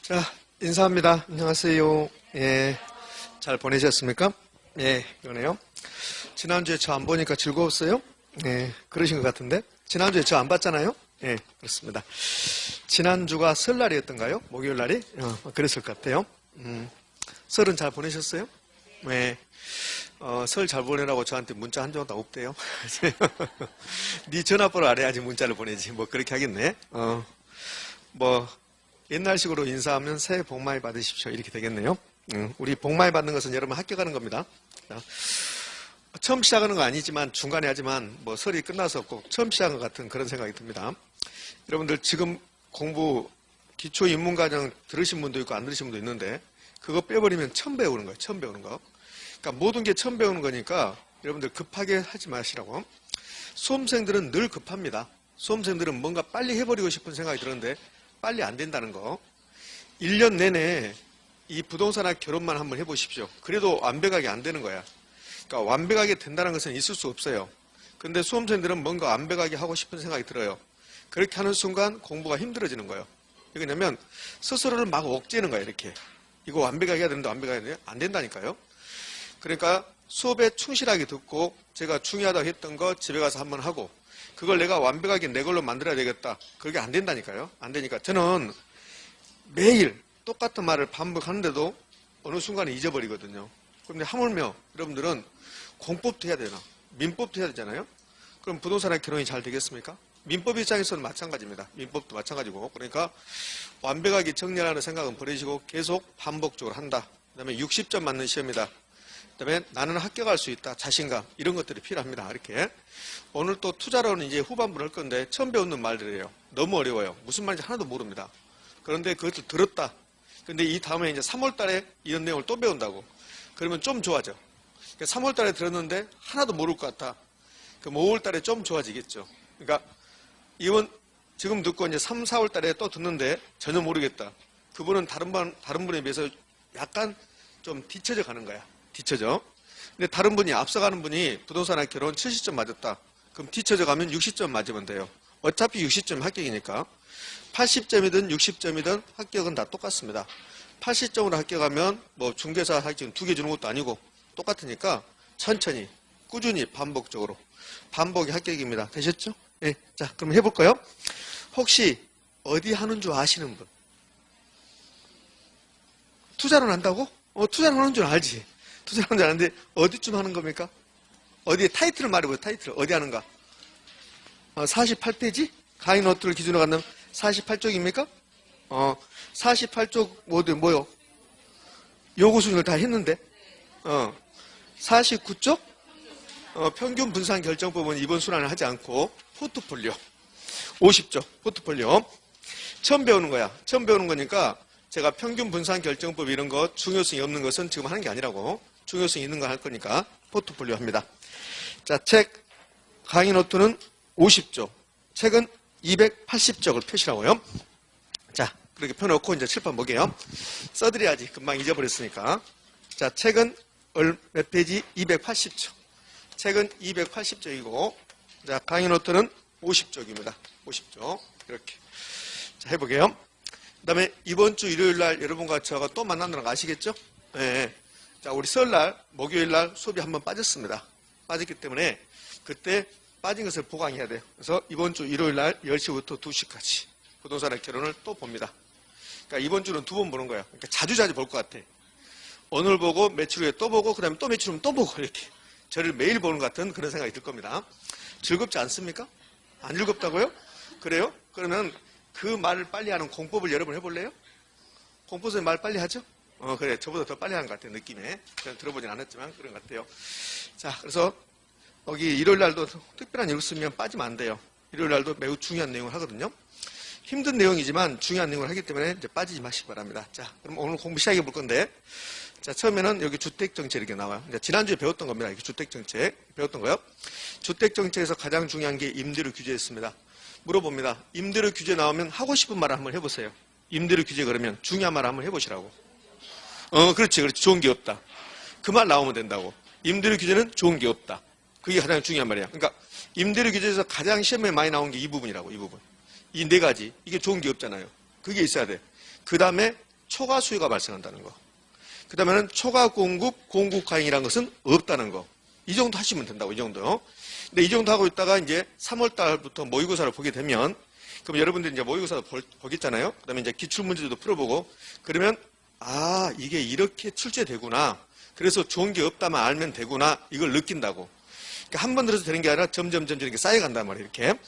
자, 인사합니다. 안녕하세요. 예, 잘 보내셨습니까? 예, 그러네요. 지난주에 저 안 보니까 즐거웠어요? 예, 그러신 것 같은데. 지난주에 저 안 봤잖아요? 예, 그렇습니다. 지난주가 설날이었던가요? 목요일 날이? 그랬을 것 같아요. 설은 잘 보내셨어요? 네. 설 잘 보내라고 저한테 문자 한 적도 없대요. 네 전화번호 알아야지 문자를 보내지. 뭐 그렇게 하겠네. 뭐 옛날식으로 인사하면 새해 복 많이 받으십시오. 이렇게 되겠네요. 우리 복 많이 받는 것은 여러분 합격하는 겁니다. 처음 시작하는 거 아니지만 중간에 하지만 뭐 설이 끝나서 꼭 처음 시작한 것 같은 그런 생각이 듭니다. 여러분들 지금 공부 기초인문과정 들으신 분도 있고 안 들으신 분도 있는데 그거 빼버리면 처음 배우는 거예요. 처음 배우는 거. 그러니까 모든 게 처음 배우는 거니까 여러분들 급하게 하지 마시라고. 수험생들은 늘 급합니다. 수험생들은 뭔가 빨리 해버리고 싶은 생각이 드는데 빨리 안 된다는 거. 1년 내내 이 부동산학 결혼만 한번 해보십시오. 그래도 완벽하게 안 되는 거야. 그러니까 완벽하게 된다는 것은 있을 수 없어요. 근데 수험생들은 뭔가 완벽하게 하고 싶은 생각이 들어요. 그렇게 하는 순간 공부가 힘들어지는 거예요. 왜냐면 스스로를 막 억제하는 거예요. 이렇게. 이거 완벽하게 해야 되는데 완벽하게 해야 되는데 안 된다니까요. 그러니까 수업에 충실하게 듣고 제가 중요하다고 했던 거 집에 가서 한번 하고 그걸 내가 완벽하게 내 걸로 만들어야 되겠다. 그게 안 된다니까요. 안 되니까 저는 매일 똑같은 말을 반복하는데도 어느 순간에 잊어버리거든요. 그런데 하물며 여러분들은 공법도 해야 되나 민법도 해야 되잖아요. 그럼 부동산의 결혼이 잘 되겠습니까? 민법 입장에서는 마찬가지입니다. 민법도 마찬가지고. 그러니까 완벽하게 정리하라는 생각은 버리시고 계속 반복적으로 한다. 그 다음에 60점 맞는 시험이다. 그 다음에 나는 합격할 수 있다. 자신감. 이런 것들이 필요합니다. 이렇게. 오늘 또 투자로는 이제 후반부를 할 건데 처음 배우는 말들이에요. 너무 어려워요. 무슨 말인지 하나도 모릅니다. 그런데 그것도 들었다. 근데 이 다음에 이제 3월 달에 이런 내용을 또 배운다고. 그러면 좀 좋아져. 그러니까 3월 달에 들었는데 하나도 모를 것 같아. 그럼 5월 달에 좀 좋아지겠죠. 그러니까 이번 지금 듣고 이제 3, 4월 달에 또 듣는데 전혀 모르겠다. 그분은 다른 분에 비해서 약간 좀 뒤쳐져 가는 거야. 뒤쳐져. 근데 다른 분이 앞서가는 분이 부동산학 결혼 70점 맞았다. 그럼 뒤쳐져 가면 60점 맞으면 돼요. 어차피 60점 합격이니까. 80점이든 60점이든 합격은 다 똑같습니다. 80점으로 합격하면 뭐 중개사 합격 2개 주는 것도 아니고 똑같으니까 천천히 꾸준히 반복적으로 반복이 합격입니다. 되셨죠? 네. 자, 그럼 해볼까요? 혹시 어디 하는 줄 아시는 분? 투자는 한다고? 투자는 하는 줄 알지. 투자는 하는 줄 아는데 어디쯤 하는 겁니까? 어디에 타이틀을 말해보세요. 타이틀. 어디 하는가? 48페이지? 강의 노트를 기준으로 갖는 48쪽입니까? 48쪽 뭐요? 요구 수준을 다 했는데 49쪽? 평균 분산 결정법은 이번 순환을 하지 않고 포트폴리오 50쪽 포트폴리오 처음 배우는 거야. 처음 배우는 거니까 제가 평균 분산 결정법 이런 거 중요성이 없는 것은 지금 하는 게 아니라고 중요성이 있는 거 할 거니까 포트폴리오 합니다. 자, 책 강의 노트는 50쪽 책은 280쪽을 표시라고요. 자, 그렇게 펴놓고 이제 칠판 보게요. 써드려야지. 금방 잊어버렸으니까. 자, 책은 몇 페이지? 280쪽. 책은 280쪽이고, 자, 강의 노트는 50쪽입니다. 50쪽. 이렇게. 자, 해보게요. 그 다음에 이번 주 일요일 날 여러분과 저하고 또 만난다는 거 아시겠죠? 네. 자, 우리 설날, 목요일 날 수업이 한번 빠졌습니다. 빠졌기 때문에 그때 빠진 것을 보강해야 돼요. 그래서 이번 주 일요일 날 10시부터 2시까지 부동산의 결혼을 또 봅니다. 그러니까 이번 주는 2번 보는 거예요. 그러니까 자주자주 볼 것 같아. 오늘 보고 며칠 후에 또 보고 그 다음에 또 며칠 후면 또 보고 이렇게 저를 매일 보는 것 같은 그런 생각이 들 겁니다. 즐겁지 않습니까? 안 즐겁다고요? 그래요? 그러면 그 말을 빨리 하는 공법을 여러분 해볼래요? 공법선생님 말 빨리 하죠? 그래. 저보다 더 빨리 하는 것 같아요. 느낌에. 저는 들어보진 않았지만 그런 것 같아요. 자, 그래서 여기 일요일 날도 특별한 일 있으면 빠지면 안 돼요. 일요일 날도 매우 중요한 내용을 하거든요. 힘든 내용이지만 중요한 내용을 하기 때문에 이제 빠지지 마시기 바랍니다. 자, 그럼 오늘 공부 시작해 볼 건데, 자, 처음에는 여기 주택정책 이렇게 나와요. 이제 지난주에 배웠던 겁니다. 이게 주택정책 배웠던 거요. 주택정책에서 가장 중요한 게 임대료 규제였습니다. 물어봅니다. 임대료 규제 나오면 하고 싶은 말을 한번 해보세요. 임대료 규제 그러면 중요한 말을 한번 해보시라고. 그렇지. 좋은 게 없다. 그 말 나오면 된다고. 임대료 규제는 좋은 게 없다. 그게 가장 중요한 말이야. 그러니까 임대료 규제에서 가장 시험에 많이 나온 게 이 부분이라고. 이 부분. 이 네 가지. 이게 좋은 게 없잖아요. 그게 있어야 돼. 그 다음에 초과 수요가 발생한다는 거. 그 다음에는 초과 공급, 공급 과잉이라는 것은 없다는 거. 이 정도 하시면 된다고, 이 정도요. 근데 이 정도 하고 있다가 이제 3월 달부터 모의고사를 보게 되면, 그럼 여러분들이 이제 모의고사도 보겠잖아요. 그 다음에 이제 기출문제도 풀어보고, 그러면, 아, 이게 이렇게 출제되구나. 그래서 좋은 게 없다만 알면 되구나. 이걸 느낀다고. 그러니까 한 번 들어서 되는 게 아니라 점점 이렇게 쌓여간단 말이에요, 이렇게.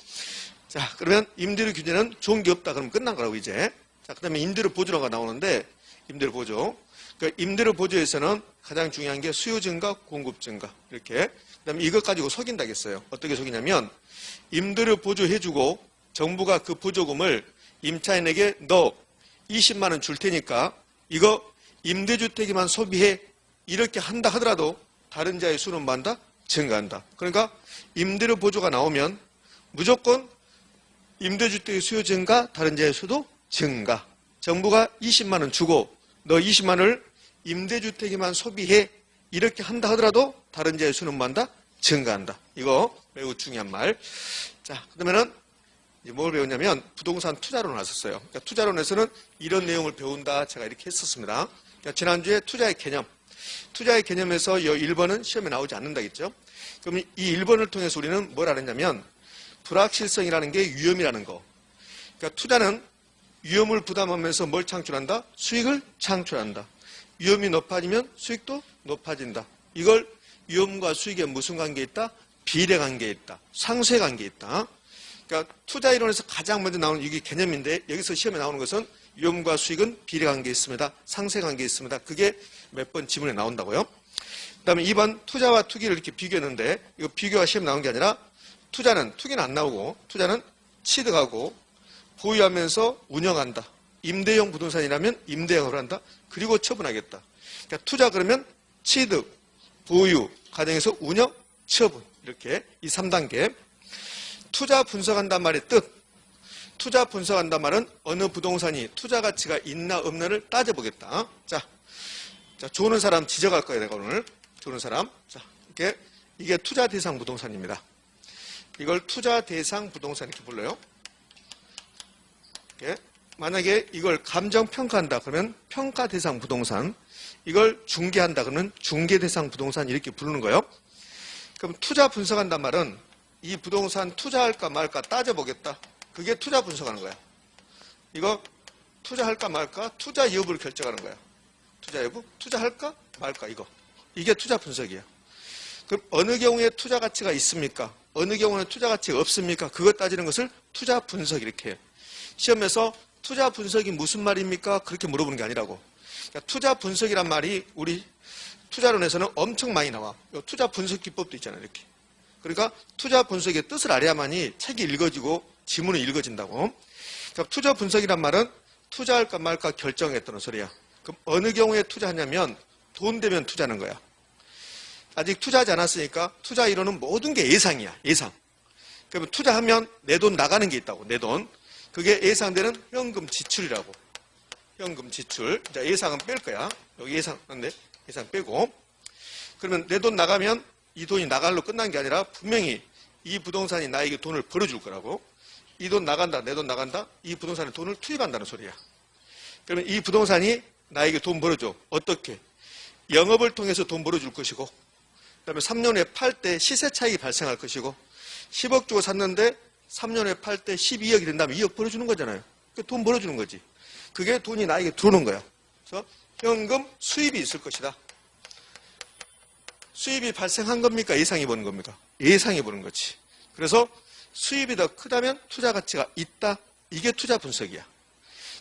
자, 그러면 임대료 규제는 좋은 게 없다. 그러면 끝난 거라고, 이제. 자, 그 다음에 임대료 보조라가 나오는데, 임대료 보조. 그러니까 임대료 보조에서는 가장 중요한 게 수요 증가, 공급 증가. 이렇게. 그 다음에 이것 가지고 속인다겠어요. 어떻게 속이냐면, 임대료 보조해주고, 정부가 그 보조금을 임차인에게 너 20만 원 줄 테니까, 이거 임대주택에만 소비해. 이렇게 한다 하더라도, 다른 자의 수는 만다? 증가한다. 그러니까, 임대료 보조가 나오면, 무조건 임대주택의 수요 증가, 다른 자의 수도 증가. 정부가 20만 원 주고 너 20만 원을 임대주택에만 소비해 이렇게 한다 하더라도 다른 자의 수는 뭐한다? 증가한다. 이거 매우 중요한 말. 자, 그러면은 이제 뭘 배웠냐면 부동산 투자론을 했었어요. 그러니까 투자론에서는 이런 내용을 배운다. 제가 이렇게 했었습니다. 그러니까 지난주에 투자의 개념. 투자의 개념에서 이 1번은 시험에 나오지 않는다겠죠. 그럼 이 1번을 통해서 우리는 뭘 알았냐면 불확실성이라는 게 위험이라는 거. 그러니까 투자는 위험을 부담하면서 뭘 창출한다? 수익을 창출한다. 위험이 높아지면 수익도 높아진다. 이걸 위험과 수익에 무슨 관계에 있다? 비례 관계에 있다. 상쇄 관계에 있다. 그러니까 투자 이론에서 가장 먼저 나오는 이게 개념인데 여기서 시험에 나오는 것은 위험과 수익은 비례 관계에 있습니다. 상쇄 관계에 있습니다. 그게 몇 번 지문에 나온다고요. 그 다음에 2번 투자와 투기를 이렇게 비교했는데 이거 비교가 시험에 나온 게 아니라 투기는 안 나오고 투자는 취득하고 보유하면서 운영한다. 임대형 부동산이라면 임대형으로 한다. 그리고 처분하겠다. 그러니까 투자 그러면 취득, 보유, 가정에서 운영, 처분. 이렇게 이 3단계. 투자 분석한단 말의 뜻. 투자 분석한단 말은 어느 부동산이 투자 가치가 있나 없나를 따져보겠다. 자, 좋은 사람 지적할 거예요. 내가 오늘. 좋은 사람. 자, 이게 투자 대상 부동산입니다. 이걸 투자 대상 부동산 이렇게 불러요. 만약에 이걸 감정평가한다 그러면 평가 대상 부동산, 이걸 중개한다 그러면 중개 대상 부동산 이렇게 부르는 거예요. 그럼 투자 분석한단 말은 이 부동산 투자할까 말까 따져보겠다. 그게 투자 분석하는 거야. 이거 투자할까 말까 투자 여부를 결정하는 거야. 투자 여부, 투자할까 말까 이거. 이게 투자 분석이야. 그럼 어느 경우에 투자 가치가 있습니까? 어느 경우는 투자 가치가 없습니까? 그것 따지는 것을 투자 분석 이렇게 해요. 시험에서 투자 분석이 무슨 말입니까? 그렇게 물어보는 게 아니라고. 그러니까 투자 분석이란 말이 우리 투자론에서는 엄청 많이 나와. 투자 분석 기법도 있잖아요. 이렇게. 그러니까 투자 분석의 뜻을 알아야만이 책이 읽어지고 지문이 읽어진다고. 그러니까 투자 분석이란 말은 투자할까 말까 결정했다는 소리야. 그럼 어느 경우에 투자하냐면 돈 되면 투자하는 거야. 아직 투자하지 않았으니까 투자 이론은 모든 게 예상이야. 예상. 그러면 투자하면 내 돈 나가는 게 있다고. 내 돈. 그게 예상되는 현금 지출이라고. 현금 지출. 자, 예상은 뺄 거야. 여기 예상인데 예상 빼고. 그러면 내 돈 나가면 이 돈이 나갈로 끝난 게 아니라 분명히 이 부동산이 나에게 돈을 벌어줄 거라고. 이 돈 나간다. 내 돈 나간다. 이 부동산에 돈을 투입한다는 소리야. 그러면 이 부동산이 나에게 돈 벌어줘. 어떻게? 영업을 통해서 돈 벌어줄 것이고, 그 다음에 3년 후에 팔 때 시세 차익이 발생할 것이고, 10억 주고 샀는데 3년 후에 팔 때 12억이 된다면 2억 벌어주는 거잖아요. 돈 벌어주는 거지. 그게 돈이 나에게 들어오는 거야. 그래서 현금 수입이 있을 것이다. 수입이 발생한 겁니까? 예상해 보는 겁니까? 예상해 보는 거지. 그래서 수입이 더 크다면 투자 가치가 있다. 이게 투자 분석이야.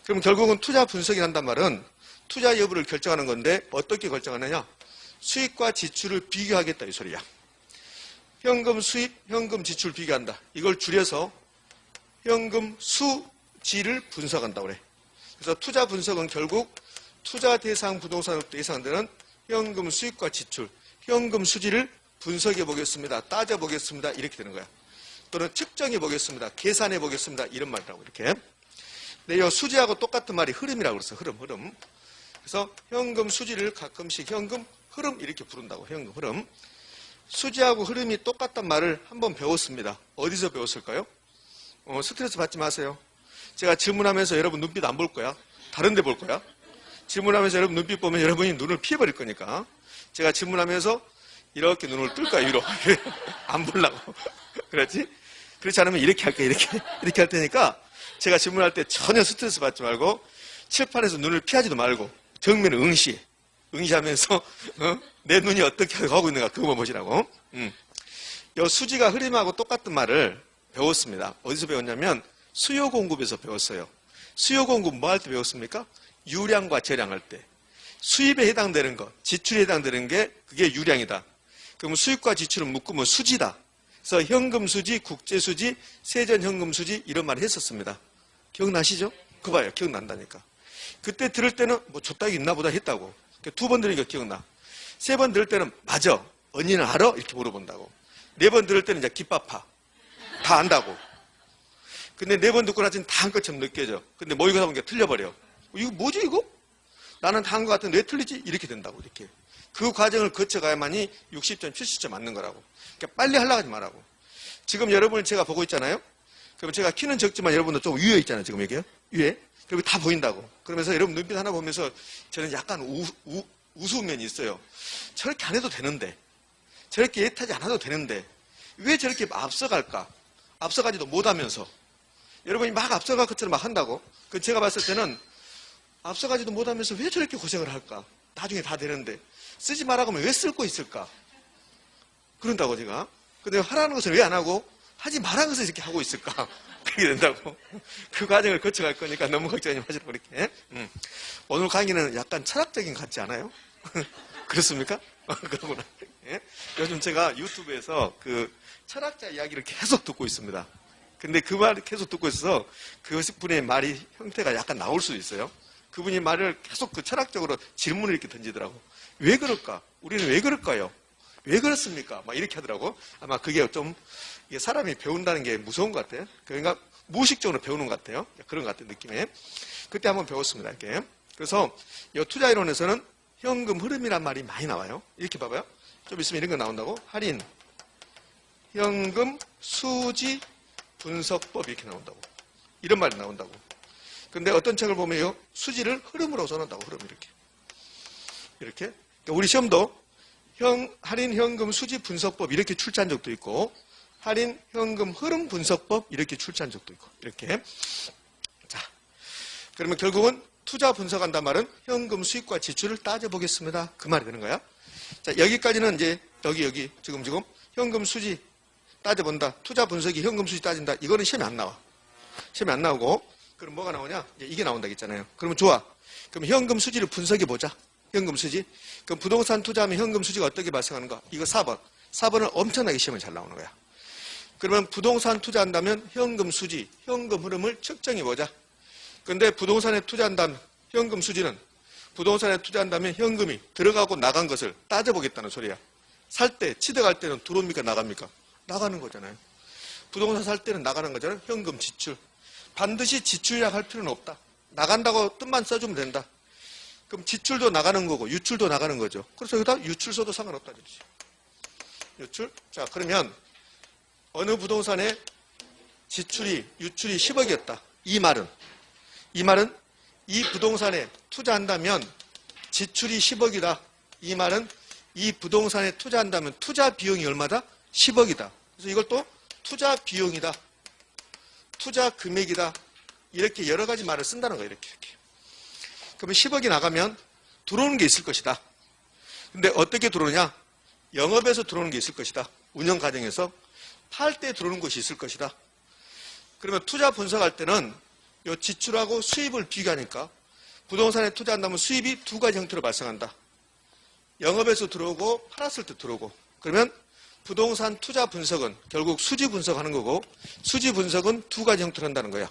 그럼 결국은 투자 분석이 한단 말은 투자 여부를 결정하는 건데 어떻게 결정하느냐? 수익과 지출을 비교하겠다 이 소리야. 현금 수입, 현금 지출 비교한다. 이걸 줄여서 현금 수지를 분석한다고 그래. 그래서 투자 분석은 결국 투자 대상 부동산으로부터 예상되는 현금 수입과 지출, 현금 수지를 분석해 보겠습니다. 따져 보겠습니다. 이렇게 되는 거야. 또는 측정해 보겠습니다. 계산해 보겠습니다. 이런 말이라고 이렇게. 근데 이 수지하고 똑같은 말이 흐름이라고 그랬어. 흐름. 그래서 현금 수지를 가끔씩 현금 흐름 이렇게 부른다고. 현금 흐름. 수지하고 흐름이 똑같단 말을 한번 배웠습니다. 어디서 배웠을까요? 스트레스 받지 마세요. 제가 질문하면서 여러분 눈빛 안 볼 거야. 다른 데 볼 거야. 질문하면서 여러분 눈빛 보면 여러분이 눈을 피해버릴 거니까 제가 질문하면서 이렇게 눈을 뜰 거야, 위로. 안 보려고. 그렇지? 그렇지 않으면 이렇게 할 거야, 이렇게 할 테니까 제가 질문할 때 전혀 스트레스 받지 말고 칠판에서 눈을 피하지도 말고 정면을 응시하면서 내 눈이 어떻게 하고 있는가 그거만 보시라고. 이 수지가 흐름하고 똑같은 말을 배웠습니다. 어디서 배웠냐면 수요공급에서 배웠어요. 수요공급 뭐 할 때 배웠습니까? 유량과 저량할 때. 수입에 해당되는 것, 지출에 해당되는 게 그게 유량이다. 그럼 수입과 지출은 묶으면 수지다. 그래서 현금수지, 국제수지, 세전현금수지 이런 말을 했었습니다. 기억나시죠? 그거 봐요. 기억난다니까. 그때 들을 때는 뭐 줬다기 있나 보다 했다고. 두 번 들으니까 기억나. 세 번 들을 때는 맞아. 언니는 알아? 이렇게 물어본다고. 네 번 들을 때는 이제 기빠파. 다 안다고. 근데 네 번 듣고 나서는 다 한 것처럼 느껴져. 근데 모의고사 보니까 틀려버려. 이거 뭐지 이거? 나는 다 한 것 같은데 왜 틀리지? 이렇게 된다고 이렇게. 그 과정을 거쳐가야만이 60점, 70점 맞는 거라고. 그러니까 빨리 하려고 하지 말라고. 지금 여러분을 제가 보고 있잖아요. 그럼 제가 키는 적지만 여러분도 좀 위에 있잖아요. 지금 여기요. 위에. 그리고 다 보인다고. 그러면서 여러분 눈빛 하나 보면서 저는 약간 우스운 면이 있어요. 저렇게 안 해도 되는데. 저렇게 애타지 않아도 되는데. 왜 저렇게 앞서갈까? 앞서가지도 못하면서. 여러분이 막 앞서갈 것처럼 막 한다고. 그 제가 봤을 때는 앞서가지도 못하면서 왜 저렇게 고생을 할까? 나중에 다 되는데. 쓰지 말라고 하면 왜 쓸 거 있을까? 그런다고 제가. 근데 하라는 것을 왜 안 하고 하지 말라는 것을 이렇게 하고 있을까? 그렇게 된다고. 그 과정을 거쳐갈 거니까 너무 걱정하지 마시라고 이렇게. 오늘 강의는 약간 철학적인 것 같지 않아요? 그렇습니까? 그러구나. 예? 요즘 제가 유튜브에서 그 철학자 이야기를 계속 듣고 있습니다. 근데 그 말을 계속 듣고 있어서 그분의 말이 형태가 약간 나올 수도 있어요. 그분이 말을 계속 그 철학적으로 질문을 이렇게 던지더라고. 왜 그럴까? 우리는 왜 그럴까요? 왜 그렇습니까? 막 이렇게 하더라고. 아마 그게 좀 이게 사람이 배운다는 게 무서운 것 같아요. 그러니까 무의식적으로 배우는 것 같아요. 그런 것 같은 느낌에. 그때 한번 배웠습니다. 이렇게. 그래서 이 투자이론에서는 현금 흐름이란 말이 많이 나와요. 이렇게 봐봐요. 좀 있으면 이런 거 나온다고. 할인, 현금, 수지, 분석법 이렇게 나온다고. 이런 말이 나온다고. 근데 어떤 책을 보면요. 수지를 흐름으로 써놓는다고. 흐름 이렇게. 이렇게. 그러니까 우리 시험도 할인, 현금, 수지, 분석법 이렇게 출제한 적도 있고 할인, 현금, 흐름 분석법 이렇게 출제한 적도 있고 이렇게. 자, 그러면 결국은 투자 분석한단 말은 현금 수입과 지출을 따져보겠습니다. 그 말이 되는 거야. 자, 여기까지는 이제 여기 지금 현금 수지 따져본다. 투자 분석이 현금 수지 따진다. 이거는 시험에 안 나와. 시험에 안 나오고 그럼 뭐가 나오냐? 이게 나온다 했잖아요. 그러면 좋아. 그럼 현금 수지를 분석해 보자. 현금 수지. 그럼 부동산 투자하면 현금 수지가 어떻게 발생하는가? 이거 4번. 4번은 엄청나게 시험에 잘 나오는 거야. 그러면 부동산 투자한다면 현금 수지, 현금 흐름을 측정해 보자. 근데 부동산에 투자한다면 현금 수지는 부동산에 투자한다면 현금이 들어가고 나간 것을 따져보겠다는 소리야. 살 때, 취득할 때는 들어옵니까? 나갑니까? 나가는 거잖아요. 부동산 살 때는 나가는 거잖아요. 현금 지출. 반드시 지출이라 할 필요는 없다. 나간다고 뜻만 써주면 된다. 그럼 지출도 나가는 거고 유출도 나가는 거죠. 그래서 여기다 유출 써도 상관없다. 그러지. 유출. 자, 그러면 어느 부동산에 지출이 유출이 10억이었다. 이 말은 이 부동산에 투자한다면 지출이 10억이다. 이 말은 이 부동산에 투자한다면 투자 비용이 얼마다? 10억이다. 그래서 이걸 또 투자 비용이다. 투자 금액이다. 이렇게 여러 가지 말을 쓴다는 거예요. 이렇게. 그러면 10억이 나가면 들어오는 게 있을 것이다. 근데 어떻게 들어오느냐? 영업에서 들어오는 게 있을 것이다. 운영 과정에서 팔 때 들어오는 것이 있을 것이다. 그러면 투자 분석할 때는 이 지출하고 수입을 비교하니까 부동산에 투자한다면 수입이 두 가지 형태로 발생한다. 영업에서 들어오고 팔았을 때 들어오고. 그러면 부동산 투자 분석은 결국 수지 분석하는 거고 수지 분석은 두 가지 형태로 한다는 거야.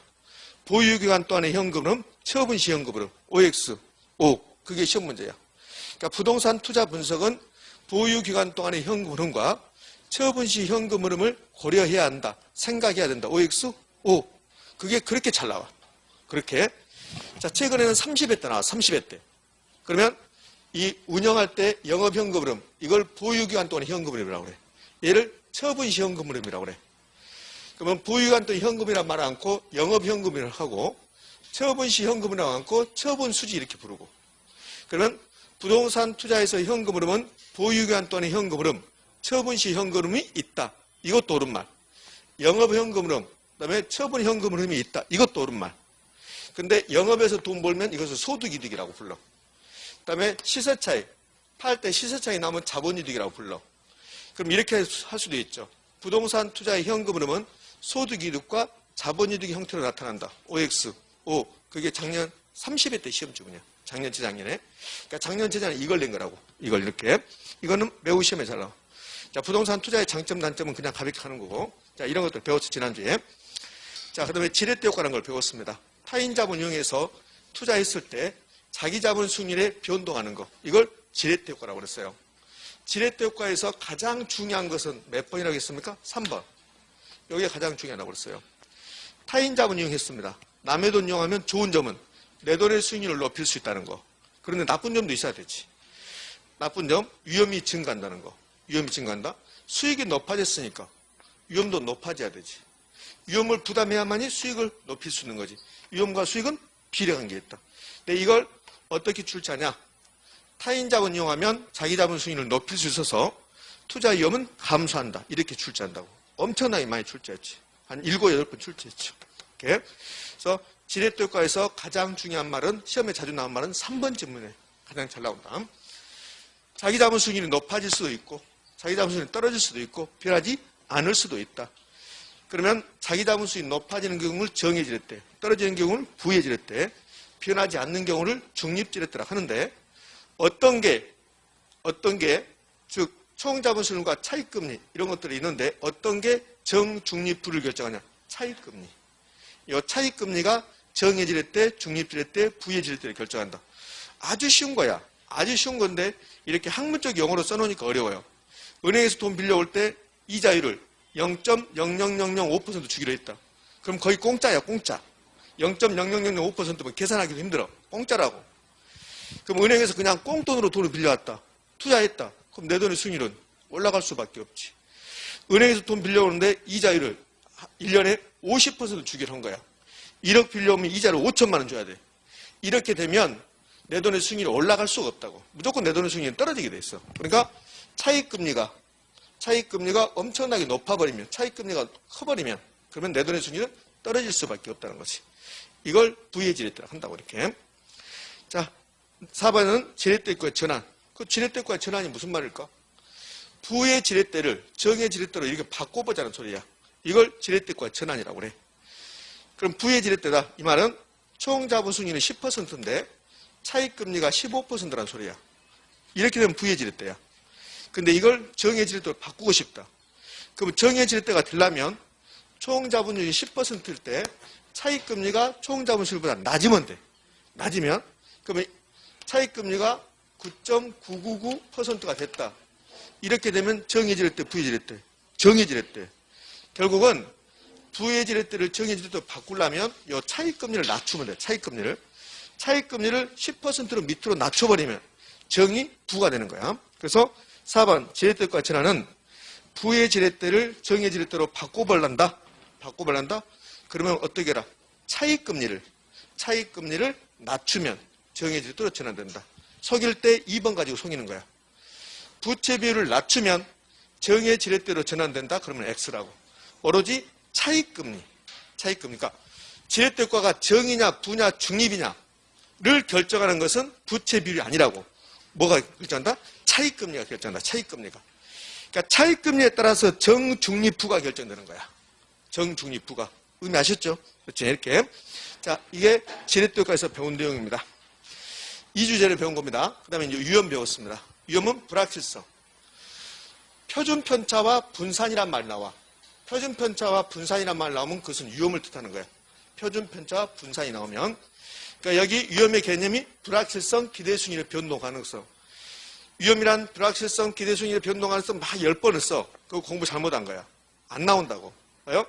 보유기간 동안의 현금흐름, 처분 시 현금흐름, OX, O. 그게 시험 문제야. 그러니까 부동산 투자 분석은 보유기간 동안의 현금흐름과 처분 시 현금흐름을 고려해야 한다. 생각해야 된다. OX, O. 그게 그렇게 잘 나와. 그렇게. 자, 최근에는 30회 때 나와. 30회 때. 그러면 이 운영할 때 영업현금흐름, 이걸 보유기간 동안의 현금흐름이라고 그래. 얘를 처분 시 현금흐름이라고 그래. 그러면 보유기간 동안 현금이란 말을 않고 영업현금이라고 하고 처분 시 현금이라고 않고 처분 수지 이렇게 부르고. 그러면 부동산 투자에서 현금 흐름은 보유기간 동안의 현금 흐름, 처분 시 현금 흐름이 있다. 이것도 옳은 말. 영업 현금 흐름, 그다음에 처분 현금 흐름이 있다. 이것도 옳은 말. 근데 영업에서 돈 벌면 이것을 소득이득이라고 불러. 그다음에 시세 차익, 팔 때 시세 차익 나오면 자본이득이라고 불러. 그럼 이렇게 할 수도 있죠. 부동산 투자의 현금 흐름은 소득이득과 자본이득의 형태로 나타난다. OX, O. 그게 작년 30회 때 시험지문이야. 작년, 재작년에. 그러니까 작년, 재작년에 이걸 낸 거라고. 이걸 이렇게. 이거는 매우 시험에 잘 나와. 자, 부동산 투자의 장점, 단점은 그냥 가볍게 하는 거고. 자, 이런 것들 배웠죠, 지난주에. 자, 그 다음에 지렛대 효과라는 걸 배웠습니다. 타인 자본 이용해서 투자했을 때 자기 자본 수익률에 변동하는 거. 이걸 지렛대 효과라고 그랬어요. 지렛대 효과에서 가장 중요한 것은 몇 번이라고 했습니까? 3번. 여기가 가장 중요하다고 그랬어요. 타인 자본 이용했습니다. 남의 돈 이용하면 좋은 점은 내 돈의 수익률을 높일 수 있다는 거. 그런데 나쁜 점도 있어야 되지. 나쁜 점, 위험이 증가한다는 거. 위험이 증가한다. 수익이 높아졌으니까 위험도 높아져야 되지. 위험을 부담해야만이 수익을 높일 수 있는 거지. 위험과 수익은 비례관계에 있다. 근데 이걸 어떻게 출제하냐? 타인 자본 이용하면 자기 자본 수익률을 높일 수 있어서 투자 위험은 감소한다. 이렇게 출제한다고. 엄청나게 많이 출제했지. 한 7, 8번 출제했죠. 이렇게. 그래서 지렛대 효과에서 가장 중요한 말은, 시험에 자주 나온 말은 3번 질문에 가장 잘 나온다. 자기 자본 수익률이 높아질 수도 있고 자기 자본 수익률이 떨어질 수도 있고 변하지 않을 수도 있다. 그러면 자기 자본 수익이 높아지는 경우를 정의 지렛대, 떨어지는 경우를 부의 지렛대, 변하지 않는 경우를 중립 지렛대라고 하는데 어떤 게 즉 총 자본 수익률과 차익금리 이런 것들이 있는데 어떤 게 정중립 부를 결정하냐? 차익금리. 이 차익금리가 정의 지렛대, 중립 지렛대, 부의 지렛대를 결정한다. 아주 쉬운 거야. 아주 쉬운 건데 이렇게 학문적 용어로 써놓으니까 어려워요. 은행에서 돈 빌려올 때 이자율을 0.00005% 주기로 했다. 그럼 거의 공짜야, 공짜. 0.00005%면 계산하기도 힘들어. 공짜라고. 그럼 은행에서 그냥 꽁돈으로 돈을 빌려왔다. 투자했다. 그럼 내 돈의 수익률은 올라갈 수밖에 없지. 은행에서 돈 빌려오는데 이자율을 1년에 50% 주기로 한 거야. 1억 빌려오면 이자를 5천만 원 줘야 돼. 이렇게 되면 내 돈의 수익률이 올라갈 수가 없다고. 무조건 내 돈의 수익률이 떨어지게 돼 있어. 그러니까 차익금리가 엄청나게 높아버리면, 차익금리가 커버리면 그러면 내 돈의 수익률은 떨어질 수밖에 없다는 거지. 이걸 부의 지렛대라고 한다고 이렇게. 자, 4번은 지렛대과의 전환. 그 지렛대과의 전환이 무슨 말일까? 부의 지렛대를 정의 지렛대로 이렇게 바꿔보자는 소리야. 이걸 지렛대과의 전환이라고 그래. 그럼 부의 지렛대다. 이 말은 총 자본 수익률이 10%인데 차익금리가 15%라는 소리야. 이렇게 되면 부의 지렛대야. 근데 이걸 정의 지렛대로 바꾸고 싶다. 그럼 정의 지렛대가 되려면 총 자본율이 10%일 때 차익금리가 총 자본수익률보다 낮으면 돼. 낮으면 그러면 차익금리가 9.999%가 됐다. 이렇게 되면 정의 지렛대, 부의 지렛대, 정의 지렛대. 결국은 부의 지렛대를 정의 지렛대로 바꾸려면 이 차익금리를 낮추면 돼. 차익금리를 10%로 밑으로 낮춰버리면 정의 부가 되는 거야. 그래서 4번 지렛대과 전환은 부의 지렛대를 정의 지렛대로 바꿔버린다. 그러면 어떻게 해라? 차익금리를 낮추면 정의 지렛대로 전환된다. 속일 때 2번 가지고 속이는 거야. 부채 비율을 낮추면 정의 지렛대로 전환된다. 그러면 X라고. 오로지 차익금리가 지렛대과가 정이냐 부냐 중립이냐를 결정하는 것은 부채 비율이 아니라고. 뭐가 결정한다? 차익금리가 결정한다. 차익금리가. 그러니까 차익금리에 따라서 정중립부가 결정되는 거야. 정중립부가. 의미 아셨죠? 그렇죠? 이렇게. 자, 이게 지렛대과에서 배운 내용입니다. 2주제를 배운 겁니다. 그 다음에 이제 유형 배웠습니다. 유형은 불확실성. 표준편차와 분산이란 말이 나와. 표준편차와 분산이란 말이 나오면 그것은 위험을 뜻하는 거예요. 표준편차와 분산이 나오면. 그러니까 여기 위험의 개념이 불확실성, 기대수익률의 변동 가능성. 위험이란 불확실성, 기대수익률의 변동 가능성 막 10번을 써. 그거 공부 잘못한 거야. 안 나온다고. 봐요?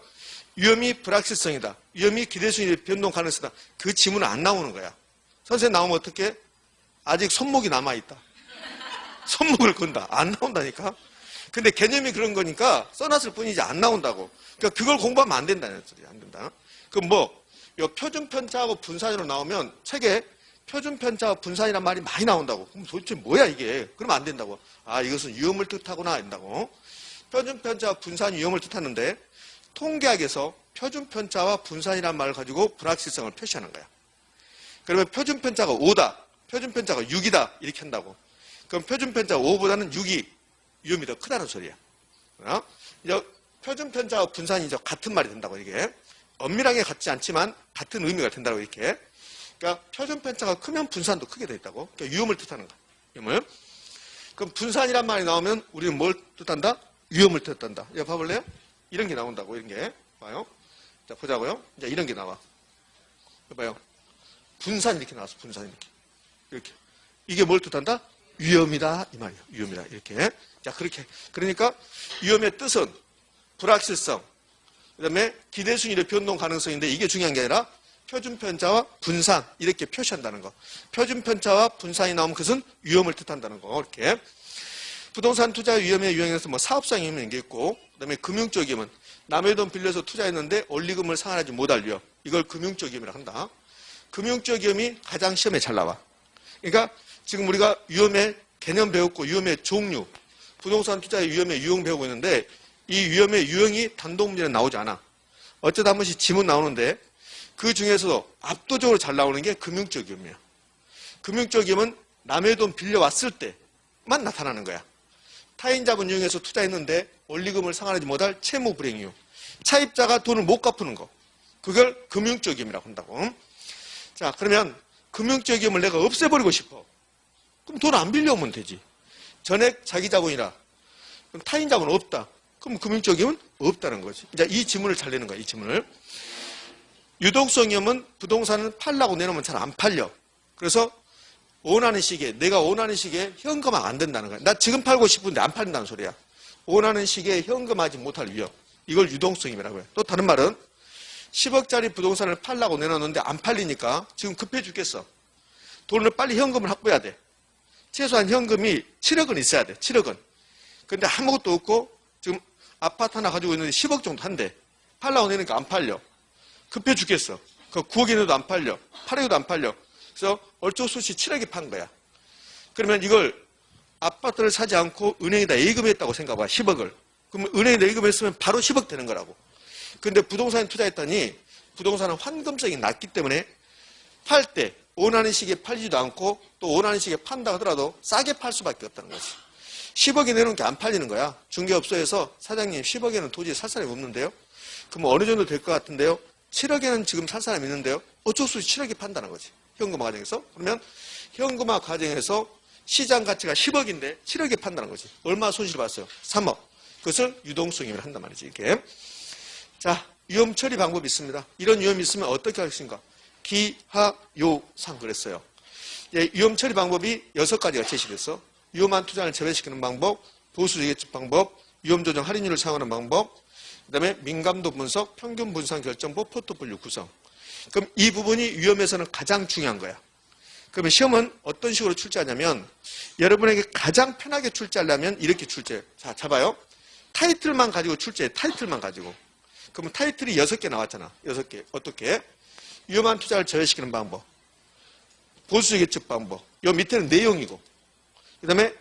위험이 불확실성이다. 위험이 기대수익률의 변동 가능성이다. 그 지문은 안 나오는 거야. 선생님 나오면 어떻게? 아직 손목이 남아있다. 손목을 건다. 안 나온다니까. 근데 개념이 그런 거니까 써놨을 뿐이지 안 나온다고. 그러니까 그걸 공부하면 안 된다는 소리야. 안 된다. 그럼 뭐, 요 표준편차하고 분산으로 나오면 책에 표준 편차와 분산이란 말이 많이 나온다고. 그럼 도대체 뭐야 이게? 그러면 안 된다고. 아, 이것은 위험을 뜻하구나 한다고. 표준 편차와 분산 위험을 뜻하는데 통계학에서 표준 편차와 분산이란 말을 가지고 불확실성을 표시하는 거야. 그러면 표준 편차가 5다, 표준 편차가 6이다 이렇게 한다고. 그럼 표준 편차가 5보다는 6이 위험이 더 크다는 소리야. 이제 표준 편차와 분산이 같은 말이 된다고 이게. 엄밀하게 같지 않지만 같은 의미가 된다고 이렇게. 그러니까 표준 편차가 크면 분산도 크게 되있다고. 그러니까 위험을 뜻하는 거야. 위험을. 그럼 분산이란 말이 나오면 우리는 뭘 뜻한다? 위험을 뜻한다. 이거 봐볼래요? 이런 게 나온다고 이런 게. 봐요. 자 보자고요. 이제 이런 게 나와. 봐요. 분산 이렇게 나왔어. 분산 이렇게. 이렇게. 이게 뭘 뜻한다? 위험이다 이 말이야. 위험이다 이렇게. 자 그렇게. 그러니까 위험의 뜻은 불확실성, 그다음에 기대순위의 변동 가능성인데 이게 중요한 게 아니라 표준 편차와 분산 이렇게 표시한다는 거. 표준 편차와 분산이 나오면 그것은 위험을 뜻한다는 거. 이렇게. 부동산 투자 위험의 유형에서 뭐 사업상 위험이 있고, 그다음에 금융적 위험은 남의 돈 빌려서 투자했는데 원리금을 상환하지 못할 위험. 이걸 금융적 위험이라고 한다. 금융적 위험이 가장 시험에 잘 나와. 그러니까 지금 우리가 위험의 개념 배웠고 위험의 종류, 부동산 투자의 위험의 유형 배우고 있는데 이 위험의 유형이 단독 문제는 나오지 않아. 어쩌다 한 번씩 지문 나오는데 그 중에서도 압도적으로 잘 나오는 게 금융적 위험이야. 금융적 위험은 남의 돈 빌려왔을 때만 나타나는 거야. 타인 자본 이용해서 투자했는데 원리금을 상환하지 못할 채무 불행 이유. 차입자가 돈을 못 갚는 거. 그걸 금융적 위험이라고 한다고. 자, 그러면 금융적 위험을 내가 없애버리고 싶어. 그럼 돈 안 빌려오면 되지. 전액 자기 자본이라. 그럼 타인 자본은 없다. 그럼 금융적 위험은 없다는 거지. 이제 이 지문을 잘 내는 거야, 이 지문을. 유동성 위험은 부동산을 팔라고 내놓으면 잘 안 팔려. 그래서 원하는 시기에, 내가 원하는 시기에 현금화가 안 된다는 거야. 나 지금 팔고 싶은데 안 팔린다는 소리야. 원하는 시기에 현금하지 못할 위험. 이걸 유동성 위험이라고 해요. 또 다른 말은 10억짜리 부동산을 팔라고 내놨는데 안 팔리니까 지금 급해 죽겠어. 돈을 빨리 현금을 확보해야 돼. 최소한 현금이 7억은 있어야 돼. 7억은. 근데 아무것도 없고 지금 아파트 하나 가지고 있는데 10억 정도 한대. 팔라고 내니까 안 팔려. 급해 죽겠어. 그 9억에 내도 안 팔려. 8억에도 안 팔려. 그래서 어쩔 수 없이 7억에 판 거야. 그러면 이걸 아파트를 사지 않고 은행에다 예금했다고 생각해봐. 10억을. 그러면 은행에 예금했으면 바로 10억 되는 거라고. 근데 부동산에 투자했더니 부동산은 환금성이 낮기 때문에 팔 때 원하는 시기에 팔지도 않고 또 원하는 시기에 판다 하더라도 싸게 팔 수밖에 없다는 거지. 10억에 내놓은 게 안 팔리는 거야. 중개업소에서 사장님 10억에는 도저히 살 사람이 없는데요. 그럼 어느 정도 될 것 같은데요. 7억에는 지금 살 사람이 있는데요. 어쩔 수 없이 7억에 판다는 거지. 현금화 과정에서. 그러면 현금화 과정에서 시장 가치가 10억인데 7억에 판다는 거지. 얼마 손실을 봤어요? 3억. 그것을 유동성 위험을 한단 말이지. 이렇게. 자, 위험 처리 방법이 있습니다. 이런 위험이 있으면 어떻게 하겠습니까? 기하요상 그랬어요. 예, 위험 처리 방법이 6가지가 제시됐어. 위험한 투자를 제외시키는 방법, 보수 예측 방법, 위험 조정 할인율을 사용하는 방법, 그 다음에 민감도 분석, 평균 분산 결정법, 포트폴리오 구성. 그럼 이 부분이 위험에서는 가장 중요한 거야. 그러면 시험은 어떤 식으로 출제하냐면 여러분에게 가장 편하게 출제하려면 이렇게 출제해요. 자, 잡아요. 타이틀만 가지고 출제해. 타이틀만 가지고. 그러면 타이틀이 6개 나왔잖아. 6개. 어떻게? 위험한 투자를 제외시키는 방법. 보수 예측 방법. 요 밑에는 내용이고. 그 다음에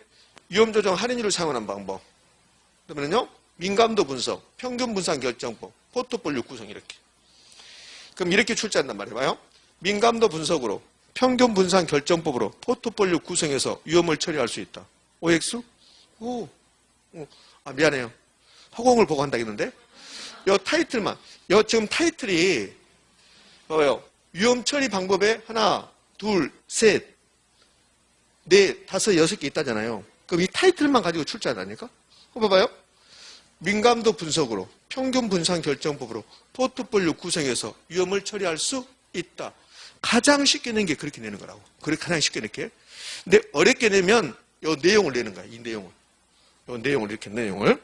위험 조정 할인율을 사용하는 방법. 그 다음에는요. 민감도 분석, 평균 분산 결정법, 포트폴리오 구성 이렇게. 그럼 이렇게 출제한단 말이에요. 봐요. 민감도 분석으로, 평균 분산 결정법으로 포트폴리오 구성해서 위험을 처리할 수 있다. OX? 오. 아, 미안해요. 허공을 보고 한다겠는데? 요 타이틀만. 요 지금 타이틀이 봐봐요. 위험 처리 방법에 하나, 둘, 셋, 넷, 다섯, 6개 있다잖아요. 그럼 이 타이틀만 가지고 출제하다니까? 봐봐요. 민감도 분석으로, 평균 분산 결정법으로 포트폴리오 구성해서 위험을 처리할 수 있다. 가장 쉽게 낸 게 그렇게 내는 거라고. 그렇게 가장 쉽게 낼게. 근데 어렵게 내면 이 내용을 내는 거야. 이 내용을. 이 내용을 이렇게 내용을.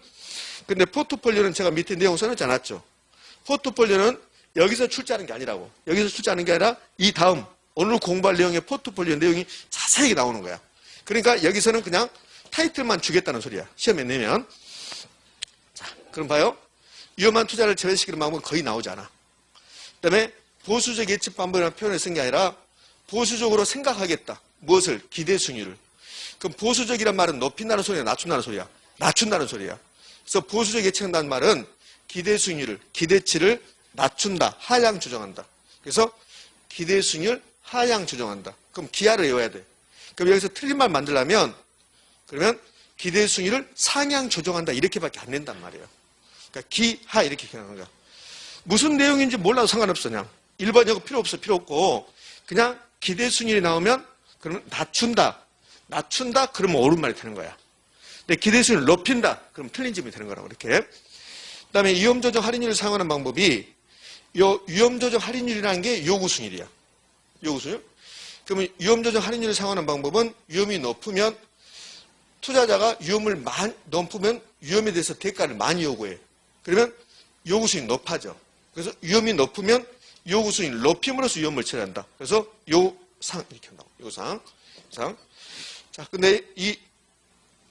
근데 포트폴리오는 제가 밑에 내용 써놓지 않았죠. 포트폴리오는 여기서 출제하는 게 아니라고. 여기서 출제하는 게 아니라 이 다음 오늘 공부할 내용의 포트폴리오 내용이 자세하게 나오는 거야. 그러니까 여기서는 그냥 타이틀만 주겠다는 소리야. 시험에 내면. 자, 그럼 봐요. 위험한 투자를 제외시키는 방법은 거의 나오지 않아. 그 다음에 보수적 예측 방법이라는 표현을 쓴 게 아니라 보수적으로 생각하겠다. 무엇을? 기대 수익률을. 그럼 보수적이란 말은 높인다는 소리야, 낮춘다는 소리야? 낮춘다는 소리야. 그래서 보수적 예측한다는 말은 기대 수익률을, 기대치를 낮춘다, 하향 조정한다. 그래서 기대 수익률 하향 조정한다. 그럼 기하를 외워야 돼. 그럼 여기서 틀린 말 만들려면 그러면 기대 수익률을 상향 조정한다 이렇게밖에 안 된단 말이에요. 그러니까 기하 이렇게 기억하는 거야. 무슨 내용인지 몰라도 상관없어. 그냥 1번 이거 필요 없어. 필요 없고 그냥 기대 수익률이 나오면 그러면 낮춘다. 낮춘다 그러면 옳은 말이 되는 거야. 근데 기대 수익률을 높인다 그러면 틀린 점이 되는 거라고 이렇게. 그다음에 위험 조정 할인율을 사용하는 방법이 요 위험 조정 할인율이라는 게 요구 수익률이야. 요구 수익률. 그러면 위험 조정 할인율을 사용하는 방법은 위험이 높으면 투자자가 위험을 높으면 위험에 대해서 대가를 많이 요구해. 그러면 요구 수익이 높아져. 그래서 위험이 높으면 요구 수익을 높임으로써 위험을 처리한다. 그래서 요상 이렇게 한다고. 요상. 자, 근데 이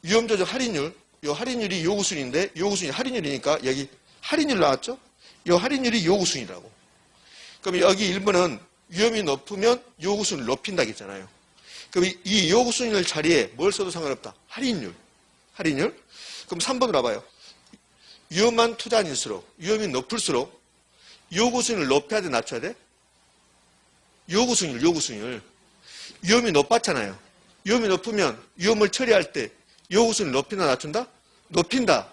위험 조정 할인율, 요 할인율이 요구 수익인데 요구 수익이 할인율이니까 여기 할인율 나왔죠? 요 할인율이 요구 수익이라고. 그럼 여기 1번은 위험이 높으면 요구 수익을 높인다 했잖아요. 그럼 이 요구 수익률 자리에 뭘 써도 상관없다. 할인율. 그럼 3번으로 와봐요. 위험한 투자일수록, 위험이 높을수록 요구 수익률을 높여야 돼, 낮춰야 돼? 요구 수익률. 위험이 높았잖아요. 위험이 높으면 위험을 처리할 때 요구 수익률을 높인다, 낮춘다? 높인다.